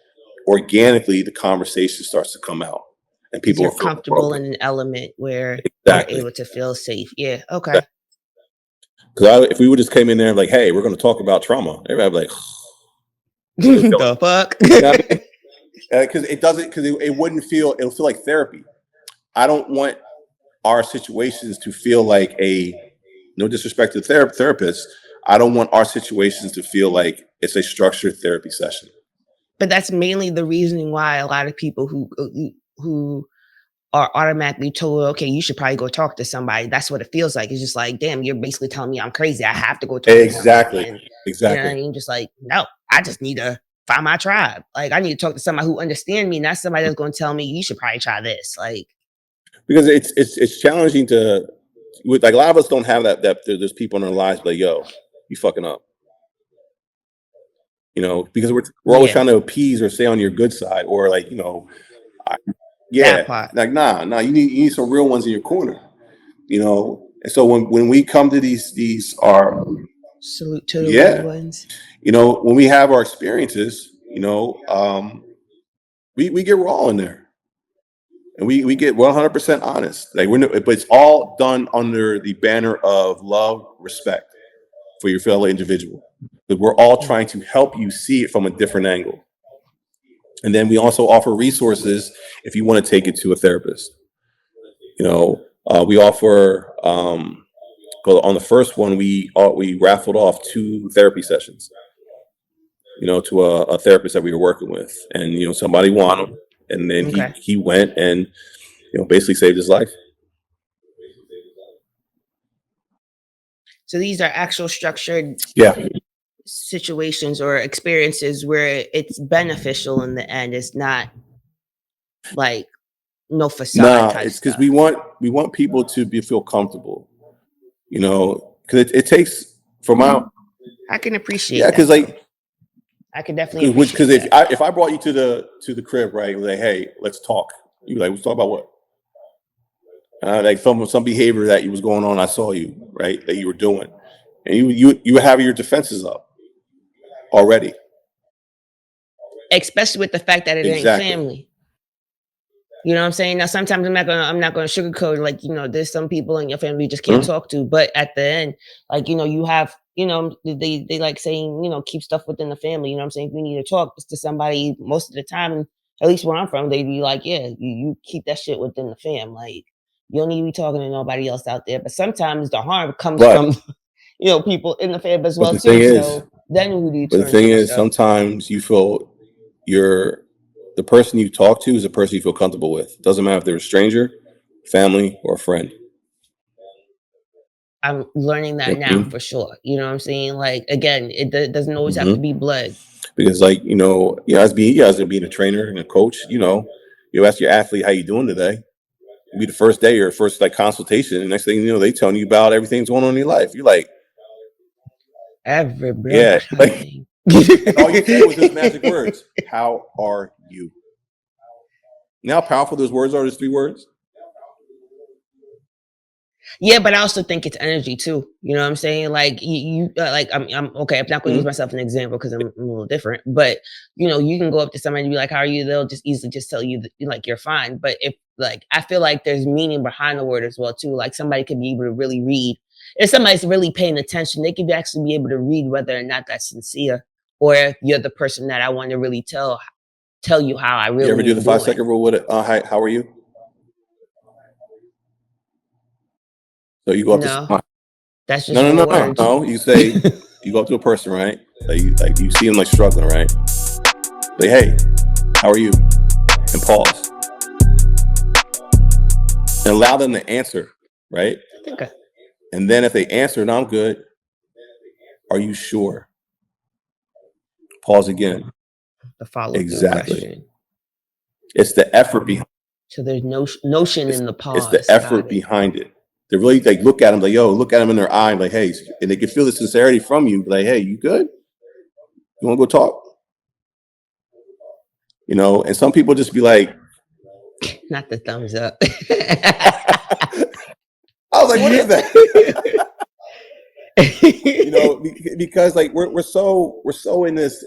organically the conversation starts to come out, and people are comfortable in an element where they're able to feel safe. Yeah. Okay. Because if we would just came in there like, hey, we're going to talk about trauma, everybody would be like, the fuck? Because it wouldn't feel, it'll feel like therapy. I don't want our situations to feel like no disrespect to therapists, I don't want our situations to feel like it's a structured therapy session. But that's mainly the reasoning why a lot of people who are automatically told, okay, you should probably go talk to somebody. That's what it feels like. It's just like, damn, you're basically telling me I'm crazy. I have to go talk to somebody. And, exactly. You know what I mean? Just like, no, I just need to find my tribe. Like, I need to talk to somebody who understands me, not somebody that's going to tell me you should probably try this. Like, because it's challenging to, like, a lot of us don't have that there's people in our lives like, yo, you fucking up. Because we're always trying to appease or stay on your good side, or like, like, nah, you need some real ones in your corner, And so when we come to these are salute to the real ones. When we have our experiences, we get raw in there, and we get 100% honest. Like but it's all done under the banner of love, respect for your fellow individual. But we're all trying to help you see it from a different angle. And then we also offer resources if you want to take it to a therapist. We offer on the first one we raffled off 2 therapy sessions. To a therapist that we were working with, and somebody won him, and then he went and basically saved his life. So these are actual structured situations or experiences where it's beneficial in the end. It's not like no facade. It's because we want people to feel comfortable. Because it takes I can appreciate. Yeah, because like I can definitely because if I brought you to the crib, right, like, hey, let's talk. You like, let's talk about what? Like some behavior that was going on. I saw you, right, that you were doing, and you have your defenses up already. Especially with the fact that it ain't family. You know what I'm saying? Now, sometimes I'm not gonna sugarcoat, like, there's some people in your family you just can't talk to. But at the end, like, you have, they like saying, keep stuff within the family. You know what I'm saying? If you need to talk to somebody, most of the time, at least where I'm from, they be like, yeah, you keep that shit within the fam. Like, you don't need to be talking to nobody else out there. But sometimes the harm comes from, people in the fam as well, too. So then who do you turn to? But the thing is, sometimes you feel the person you talk to is a person you feel comfortable with. It doesn't matter if they're a stranger, family, or a friend. I'm learning that now for sure. You know what I'm saying? Like, again, it doesn't always have to be blood. Because, like, as being a trainer and a coach, you ask your athlete, how you doing today? It'll be the first day or first like consultation, and next thing you know, they telling you about everything that's going on in your life. You're like, like, all you said was those magic words. How are you? You know how powerful those words are, those 3 words? Yeah, but I also think it's energy too. You know what I'm saying? Like like I'm okay. I'm not going to use Mhm. myself as an example because I'm a little different. But you can go up to somebody and be like, "How are you?" They'll just easily just tell you that, like you're fine. But if like I feel like there's meaning behind the word as well too. Like somebody could be able to really read. If somebody's really paying attention, they could actually be able to read whether or not that's sincere, or if you're the person that I want to really tell you how I You ever really do the am doing. 5-second rule with it? How are you? So you go up to No, someone. that's just No, no, more no, no, words. no. You say you go up to a person, right? Like you see them like struggling, right? Say, hey, how are you? And pause and allow them to answer, right? Okay. And then if they answer, no, I'm good. Are you sure? Pause again. The follow through Exactly. question. It's the effort behind. So there's no notion It's, in the it's the pause. Got effort it. behind it. They really like look at them like, yo, look at them in their eye, like, hey, and they can feel the sincerity from you. Like, hey, you good? You want to go talk? And some people just be like, Not the thumbs up. I was like, what is that? Because like we're so in this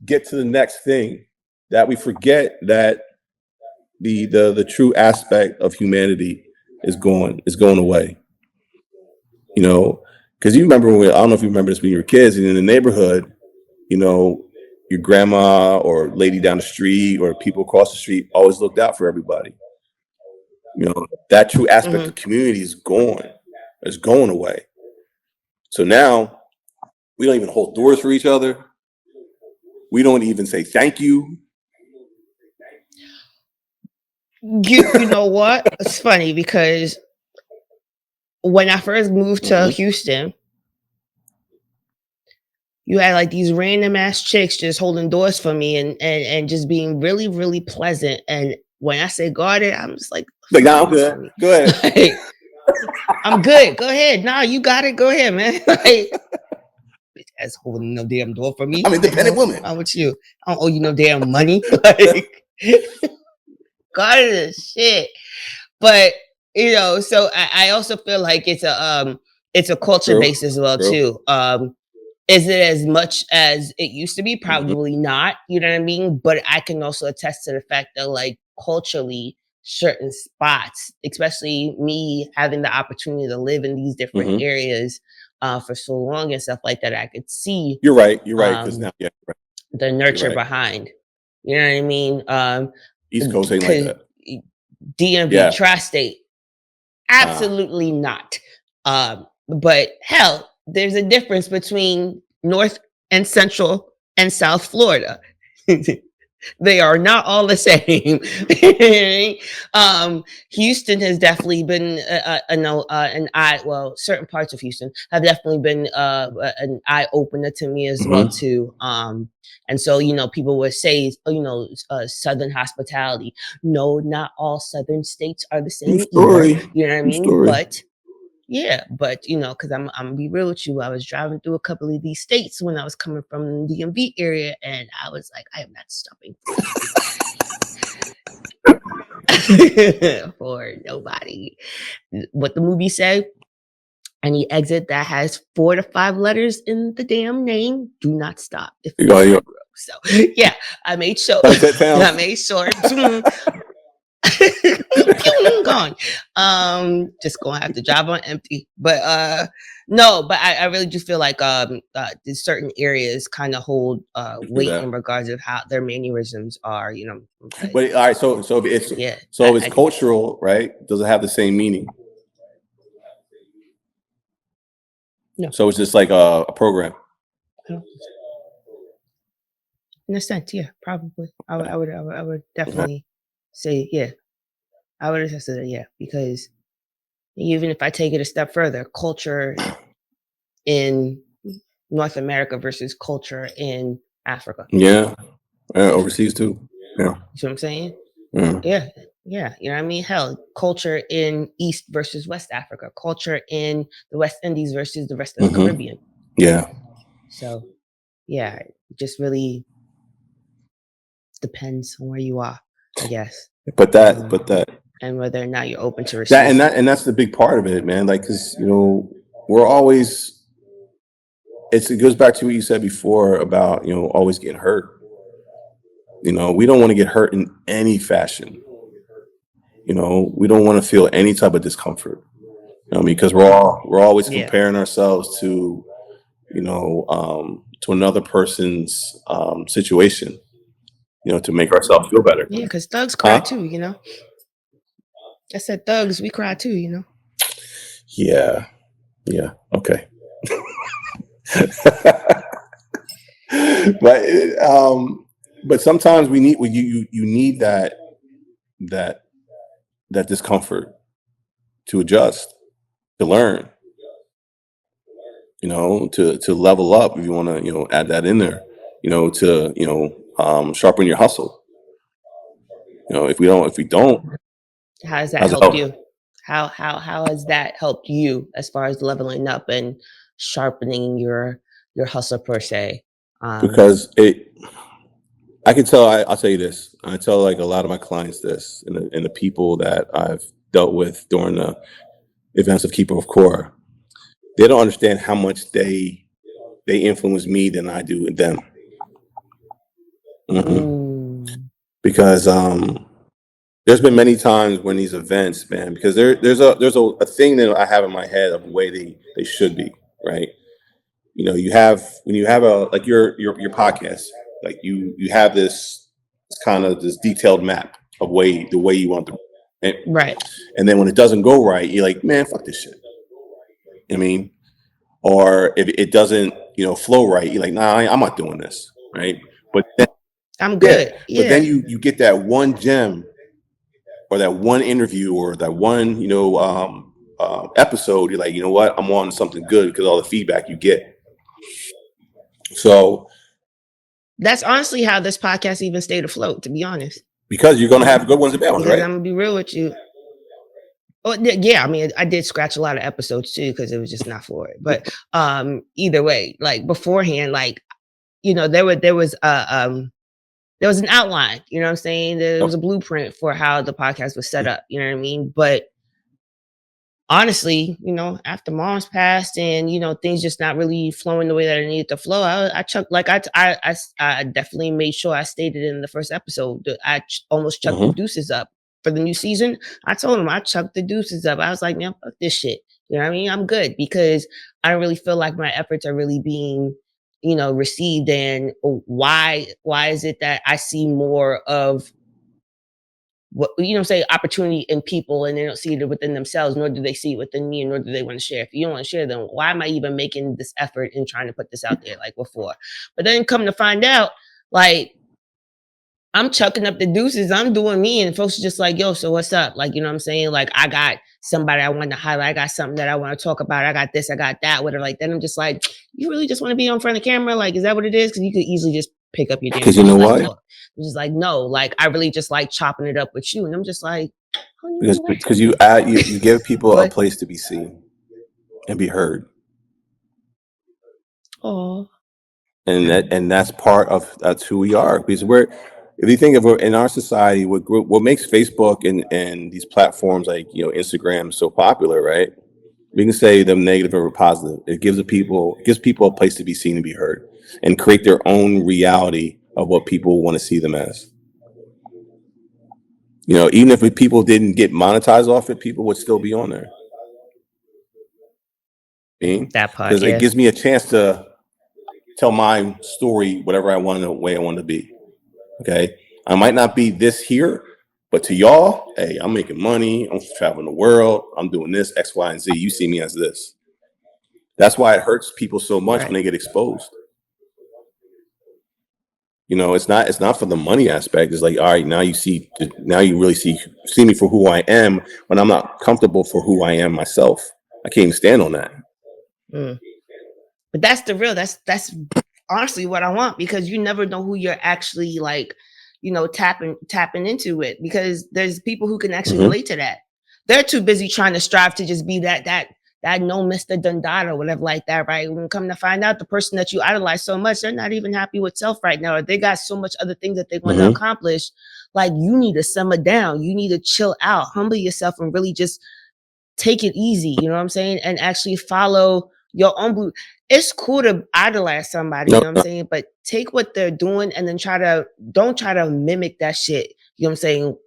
get to the next thing that we forget that the true aspect of humanity is going away. Because you remember I don't know if you remember this when you were kids and in the neighborhood, your grandma or lady down the street or people across the street always looked out for everybody. That true aspect of community is gone. It's going away. So now we don't even hold doors for each other. We don't even say thank you. You know what? It's funny because when I first moved to Houston, you had like these random ass chicks just holding doors for me and just being really, really pleasant. And when I say guarded, I'm just like Nah, I'm good. Go ahead. Like, I'm good. Go ahead. Nah, you got it. Go ahead, man. Like, bitch ass holding no damn door for me. I'm an independent woman. How about you? I don't owe you no damn money. Like, guarded as shit. But so I also feel like it's a culture True. base as well True. too. Is it as much as it used to be? Probably not. You know what I mean? But I can also attest to the fact that like culturally, certain spots, especially me having the opportunity to live in these different areas for so long and stuff like that, I could see You're right. Because now, yeah, right. the nurture right. behind. You know what I mean? East Coast ain't like that. DMV, Yeah. tri-state, absolutely not. But hell, there's a difference between North and Central and South Florida. They are not all the same. Houston has definitely been an eye. Well, certain parts of Houston have definitely been an eye opener to me as well too. And so people would say, Southern hospitality. No, not all Southern states are the same either. You know what I mean? But yeah, but because I'm gonna be real with you, I was driving through a couple of these states when I was coming from the DMV area, and I was like, I am not stopping for nobody. What the movie said, any exit that has 4 to 5 letters in the damn name, do not stop. If so, yeah, I made sure. I made sure. Gone. Just gonna have to drive on empty. But no, but I really do feel like these certain areas kind of hold weight in regards of how their mannerisms are, But all right, so if it's cultural, right? Does it have the same meaning? No. So it's just like a program. In a sense, yeah, probably. I would definitely say, yeah. I would have said, yeah, because even if I take it a step further, culture in North America versus culture in Africa. Yeah. Overseas too. Yeah. You see what I'm saying? Yeah. Yeah. You know what I mean? Hell, culture in East versus West Africa, culture in the West Indies versus the rest of the Caribbean. Yeah. So, yeah, it just really depends on where you are. Yes. But that And whether or not you're open to that receiving. and that's the big part of it, man. Like, because we're always. It goes back to what you said before about always getting hurt. We don't want to get hurt in any fashion. We don't want to feel any type of discomfort. Because we're always Yeah. comparing ourselves to another person's situation. To make ourselves feel better. Yeah, because thugs cry Huh? too. I said thugs, we cry too. Yeah. Yeah. Okay. but but sometimes we need you need that that discomfort to adjust, to learn, to level up if you want to add that in there, to sharpen your hustle. If we don't, How has that how's it helped help? you? How has that helped you as far as leveling up and sharpening your hustle per se? Because I can tell. I'll tell you this. I tell like a lot of my clients this, and the people that I've dealt with during the events of Keeper of Core, they don't understand how much they influence me than I do them. Mm, Because there's been many times when these events, man, because there's a thing that I have in my head of the way they should be, right? You have when you have a like your podcast, like you have this kind of this detailed map of the way you want to, right? right. And then when it doesn't go right, you're like, man, fuck this shit. I mean, or if it doesn't, flow right, you're like, nah, I'm not doing this, right? But then, I'm yeah, good. but then Yeah. you get that one gem or that one interview or that one, episode. You're like, you know what? I'm on something good because all the feedback you get. So That's honestly how this podcast even stayed afloat, to be honest. because you're gonna have good ones and bad ones, Because right? I'm gonna be real with you. Oh, yeah, I mean, I did scratch a lot of episodes too because it was just not for it. But either way, like beforehand, like there was an outline. You know what I'm saying? There was a blueprint for how the podcast was set up. You know what I mean? But honestly, after mom's passed and things just not really flowing the way that I needed to flow, I chucked like I definitely made sure I stated in the first episode that almost chucked the deuces up for the new season. I told him I chucked the deuces up. I was like, man, fuck this shit. You know what I mean? I'm good because I don't really feel like my efforts are really being received. And why is it that I see more of what say opportunity in people and they don't see it within themselves, nor do they see it within me, and nor do they want to share. If you don't want to share, then why am I even making this effort and trying to put this out there like before? But then come to find out, like I'm chucking up the deuces, I'm doing me, and folks are just like, yo, so what's up? Like, you know what I'm saying? Like, I got somebody I want to highlight, I got something that I want to talk about, I got this, I got that, whatever. Like, then I'm just like, you really just want to be on front of camera? Like, is that what it is? Because you could easily just pick up your damn Because you phone know and what? talk. It's just like, no, like I really just like chopping it up with you. And I'm just like, Because you give people a place to be seen and be heard. Oh, And that's who we are. Because if you think of in our society, what makes Facebook and these platforms like Instagram so popular, right? We can say them negative or positive. It gives people a place to be seen and be heard, and create their own reality of what people want to see them as. Even if people didn't get monetized off it, people would still be on there. that part, Because yeah. it gives me a chance to tell my story, whatever I want, the way I want to be. Okay, I might not be this here, but to y'all, hey, I'm making money. I'm traveling the world. I'm doing this X, Y, and Z. You see me as this. That's why it hurts people so much when they get exposed. It's not for the money aspect. It's like, all right, now you really see me for who I am, when I'm not comfortable for who I am myself. I can't even stand on that. But that's the real. That's honestly what I want, because you never know who you're actually like, tapping into it, because there's people who can actually relate to that. They're too busy trying to strive to just be that that no Mr. Dundada or whatever like that, right? When come to find out, the person that you idolize so much, they're not even happy with self right now, or they got so much other things that they want to accomplish. Like, you need to simmer down, you need to chill out, humble yourself, and really just take it easy, you know what I'm saying? And actually follow your own blue. It's cool to idolize somebody, you know what I'm saying? But take what they're doing and then don't try to mimic that shit. You know what I'm saying?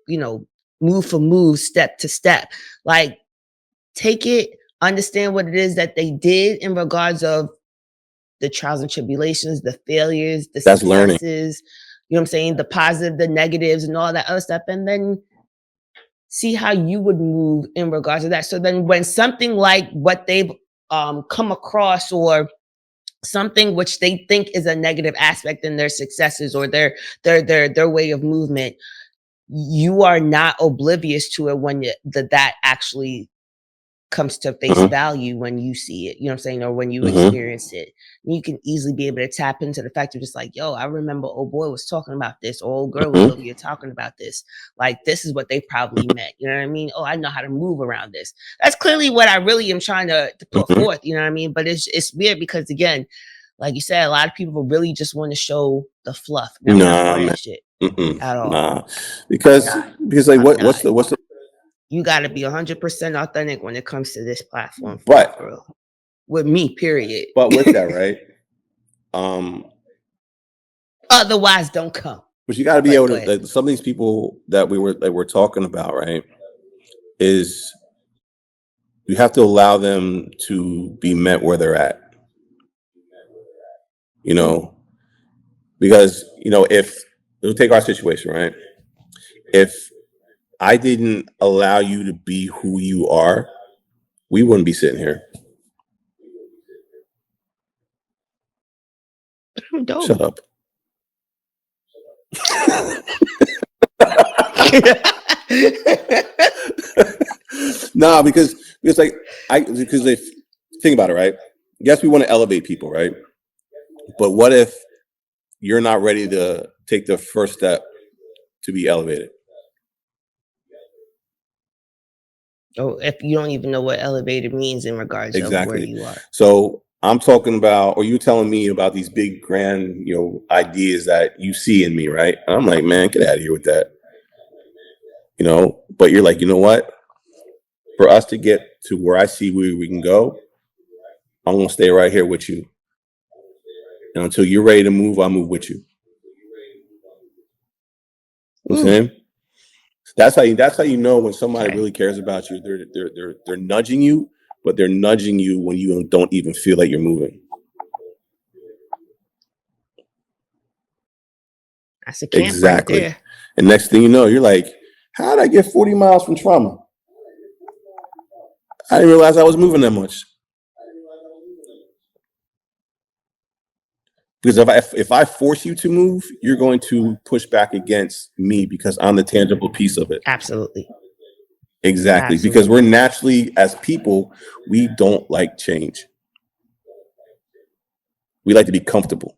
Move for move, step to step. Like, take it, understand what it is that they did in regards of the trials and tribulations, the failures, the successes, you know what I'm saying? The positive, the negatives, and all that other stuff. And then see how you would move in regards to that. So then when something like what they've come across, or something which they think is a negative aspect in their successes or their way of movement, you are not oblivious to it when that actually comes to face value when you see it, you know what I'm saying, or when you experience it. You can easily be able to tap into the fact of just like, yo, I remember old boy was talking about this, or old girl was over here talking about this. Like, this is what they probably meant. You know what I mean? Oh, I know how to move around this. That's clearly what I really am trying to put forth, you know what I mean? But it's weird because, again, like you said, a lot of people really just want to show the fluff. Not that shit at all. Nah, because like what's the you got to be 100% authentic when it comes to this platform. But with me, period. But with that, right? Otherwise, don't come. But you got to be able to. Like, some of these people that we're talking about, right? Is you have to allow them to be met where they're at. You know, because if we'll take our situation, right? If I didn't allow you to be who you are, we wouldn't be sitting here. Dope. Shut up. Nah, because like because if think about it, right? Yes, we want to elevate people, right? But what if you're not ready to take the first step to be elevated? Oh, if you don't even know what elevated means in regards to where you are. So I'm talking about, or you telling me about these big, grand, ideas that you see in me, right? And I'm like, man, get out of here with that. But you're like, you know what? For us to get to where I see where we can go, I'm gonna stay right here with you. And until you're ready to move, I'll move with you. You know what I'm saying? That's how you know when somebody really cares about you. They're nudging you, but they're nudging you when you don't even feel like you're moving. That's a camp right there. And next thing you know, you're like, how did I get 40 miles from trauma? I didn't realize I was moving that much. Because if I force you to move, you're going to push back against me because I'm the tangible piece of it. Absolutely. Exactly. Because we're naturally, as people, we don't like change. We like to be comfortable.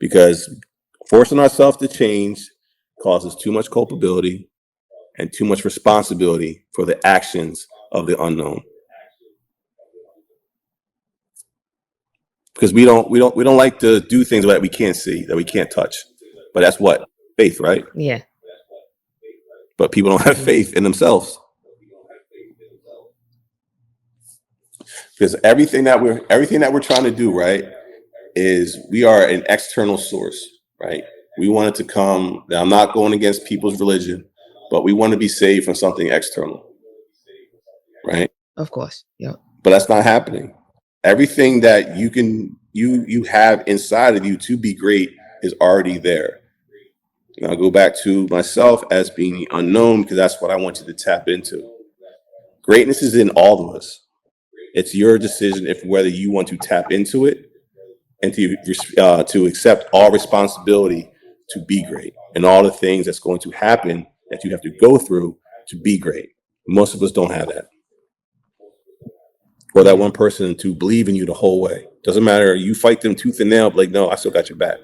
Because forcing ourselves to change causes too much culpability and too much responsibility for the actions of the unknown. Because we don't like to do things that we can't see, that we can't touch. But that's what? Faith, right? Yeah. But people don't have faith in themselves. Because everything that we're trying to do, right, is we are an external source, right? We want it to come. Now, I'm not going against people's religion, but we want to be saved from something external, right? Of course. Yeah. But that's not happening. Everything that you have inside of you to be great is already there. And I'll go back to myself as being the unknown because that's what I want you to tap into. Greatness is in all of us. It's your decision if whether you want to tap into it and to accept all responsibility to be great and all the things that's going to happen that you have to go through to be great. Most of us don't have that. Or that one person to believe in you the whole way. Doesn't matter. You fight them tooth and nail, but like, no, I still got your back.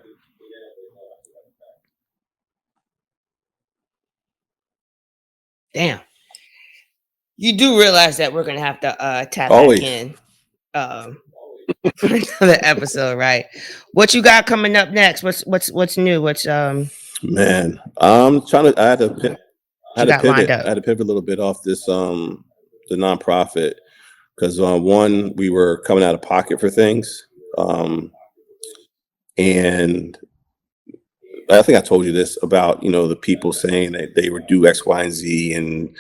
Damn. You do realize that we're gonna have to tap back Always. in for another episode, right? What you got coming up next? What's new? What's Man, I'm trying to. I had to. what I had you to got lined pivot. up? I had to pivot a little bit off this the nonprofit because one, we were coming out of pocket for things, and I think I told you this about the people saying that they would do X, Y, and Z, and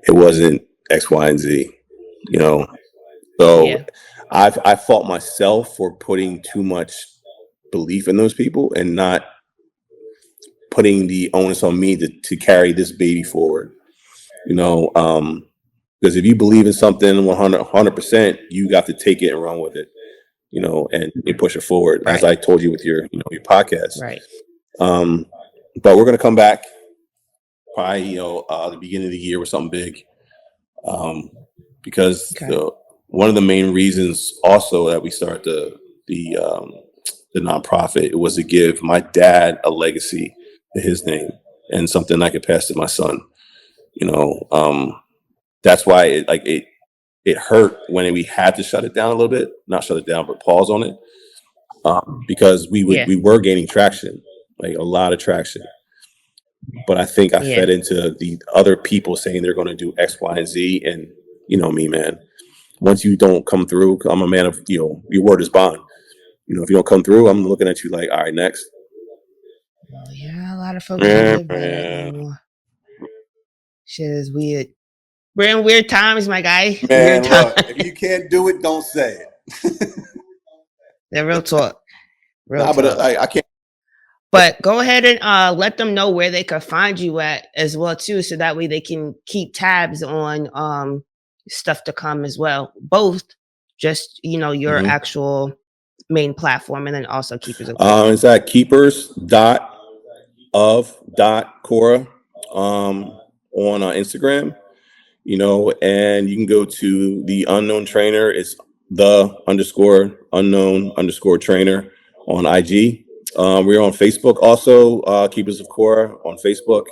it wasn't X, Y, and Z. You know, so Yeah, I fought myself for putting too much belief in those people and not putting the onus on me to carry this baby forward. You know, because if you believe in something 100%, you got to take it and run with it. And push it forward, as right, I told you with your podcast. right. Um, but we're gonna come back probably the beginning of the year with something big, because Okay, one of the main reasons also that we started the nonprofit, it was to give my dad a legacy to his name and something I could pass to my son. You know, that's why it hurt when we had to shut it down a little bit, not shut it down, but pause on it, because yeah, we were gaining traction, like a lot of traction. But I think I yeah. fed into the other people saying they're going to do X, Y, and Z, and you know me, man. Once you don't come through, I'm a man of your word is bond. If you don't come through, I'm looking at you like, all right, next. Well, yeah, a lot of folks do Yeah, live by that man. anymore. Shit is weird. We're in weird times, my guy. Weird Man, times. look, if you can't do it, don't say it. Yeah, real talk. Real Nah, but talk. I can't. But go ahead and let them know where they can find you at as well too, so that way they can keep tabs on stuff to come as well. Both just your Mhm. actual main platform, and then also Keepers of Core. It's at keepers dot Cora on Instagram. And you can go to the unknown trainer. It's the underscore unknown underscore trainer on IG. We're on Facebook also, Keepers of Core on Facebook.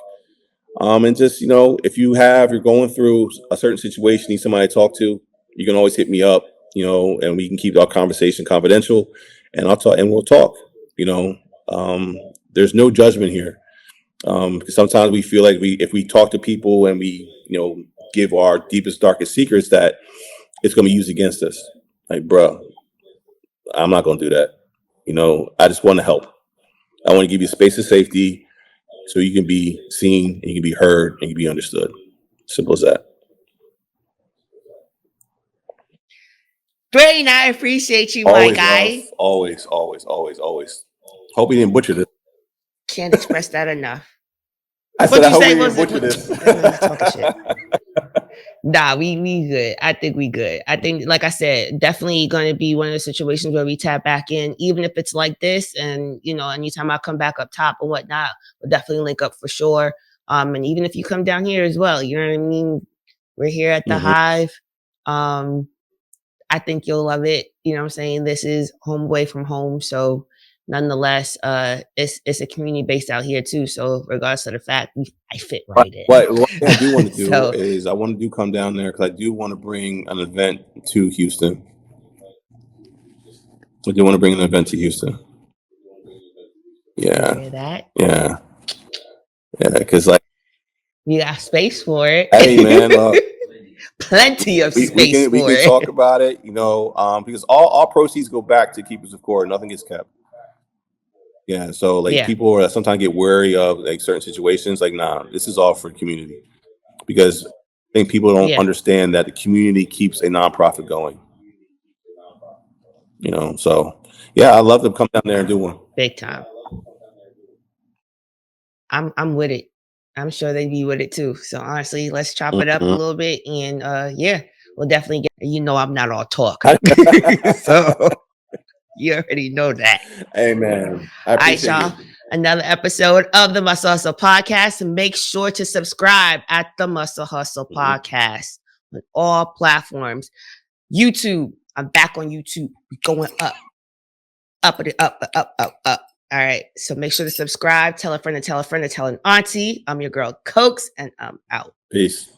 And just, if you're going through a certain situation, need somebody to talk to, you can always hit me up, and we can keep our conversation confidential, and we'll talk, you know, there's no judgment here. 'Cause sometimes we feel like if we talk to people and we, give our deepest, darkest secrets, that it's going to be used against us. Like, bruh, I'm not going to do that. I just want to help. I want to give you space of safety so you can be seen and you can be heard and you can be understood. Simple as that. Dwayne, I appreciate you, my Always, love. guy. Always, always, always, always. Hope you didn't butcher this. Can't express that enough. I said, What I you hope say? you What didn't was it? butcher this. I know you're talking shit. Nah, we good. I think we good. I think, like I said, definitely going to be one of the situations where we tap back in, even if it's like this. And anytime I come back up top or whatnot, we'll definitely link up for sure. And even if you come down here as well, you know what I mean. We're here at the Mhm. Hive. I think you'll love it. You know what I'm saying? This is home away from home. So nonetheless, it's a community based out here too. So regardless of the fact, I fit But right in. one thing I do want to do So is I want to come down there because I do want to bring an event to Houston. I do want to bring an event to Houston. I Yeah, hear that. yeah, yeah. Because like, We got space for hey man, look, it. Plenty of we space can for talk it. about it. Because all proceeds go back to Keepers of Core. Nothing gets kept. Yeah. So like Yeah. people are sometimes get wary of like certain situations. Like, nah, this is all for the community because I think people don't Yeah. understand that the community keeps a nonprofit going. So yeah, I love to come down there and do one. Big time. I'm with it. I'm sure they'd be with it too. So honestly, let's chop it up a Mhm. little bit and yeah, we'll definitely get I'm not all talk. So you already know that. Hey man, I All right, appreciate you. y'all. Another episode of the Muscle Hustle Podcast. Make sure to subscribe at the Muscle Hustle Mhm. Podcast on all platforms. YouTube. I'm back on YouTube. We're going up, up, up. All right. So make sure to subscribe. Tell a friend to tell a friend to tell an auntie. I'm your girl Cokes, and I'm out. Peace.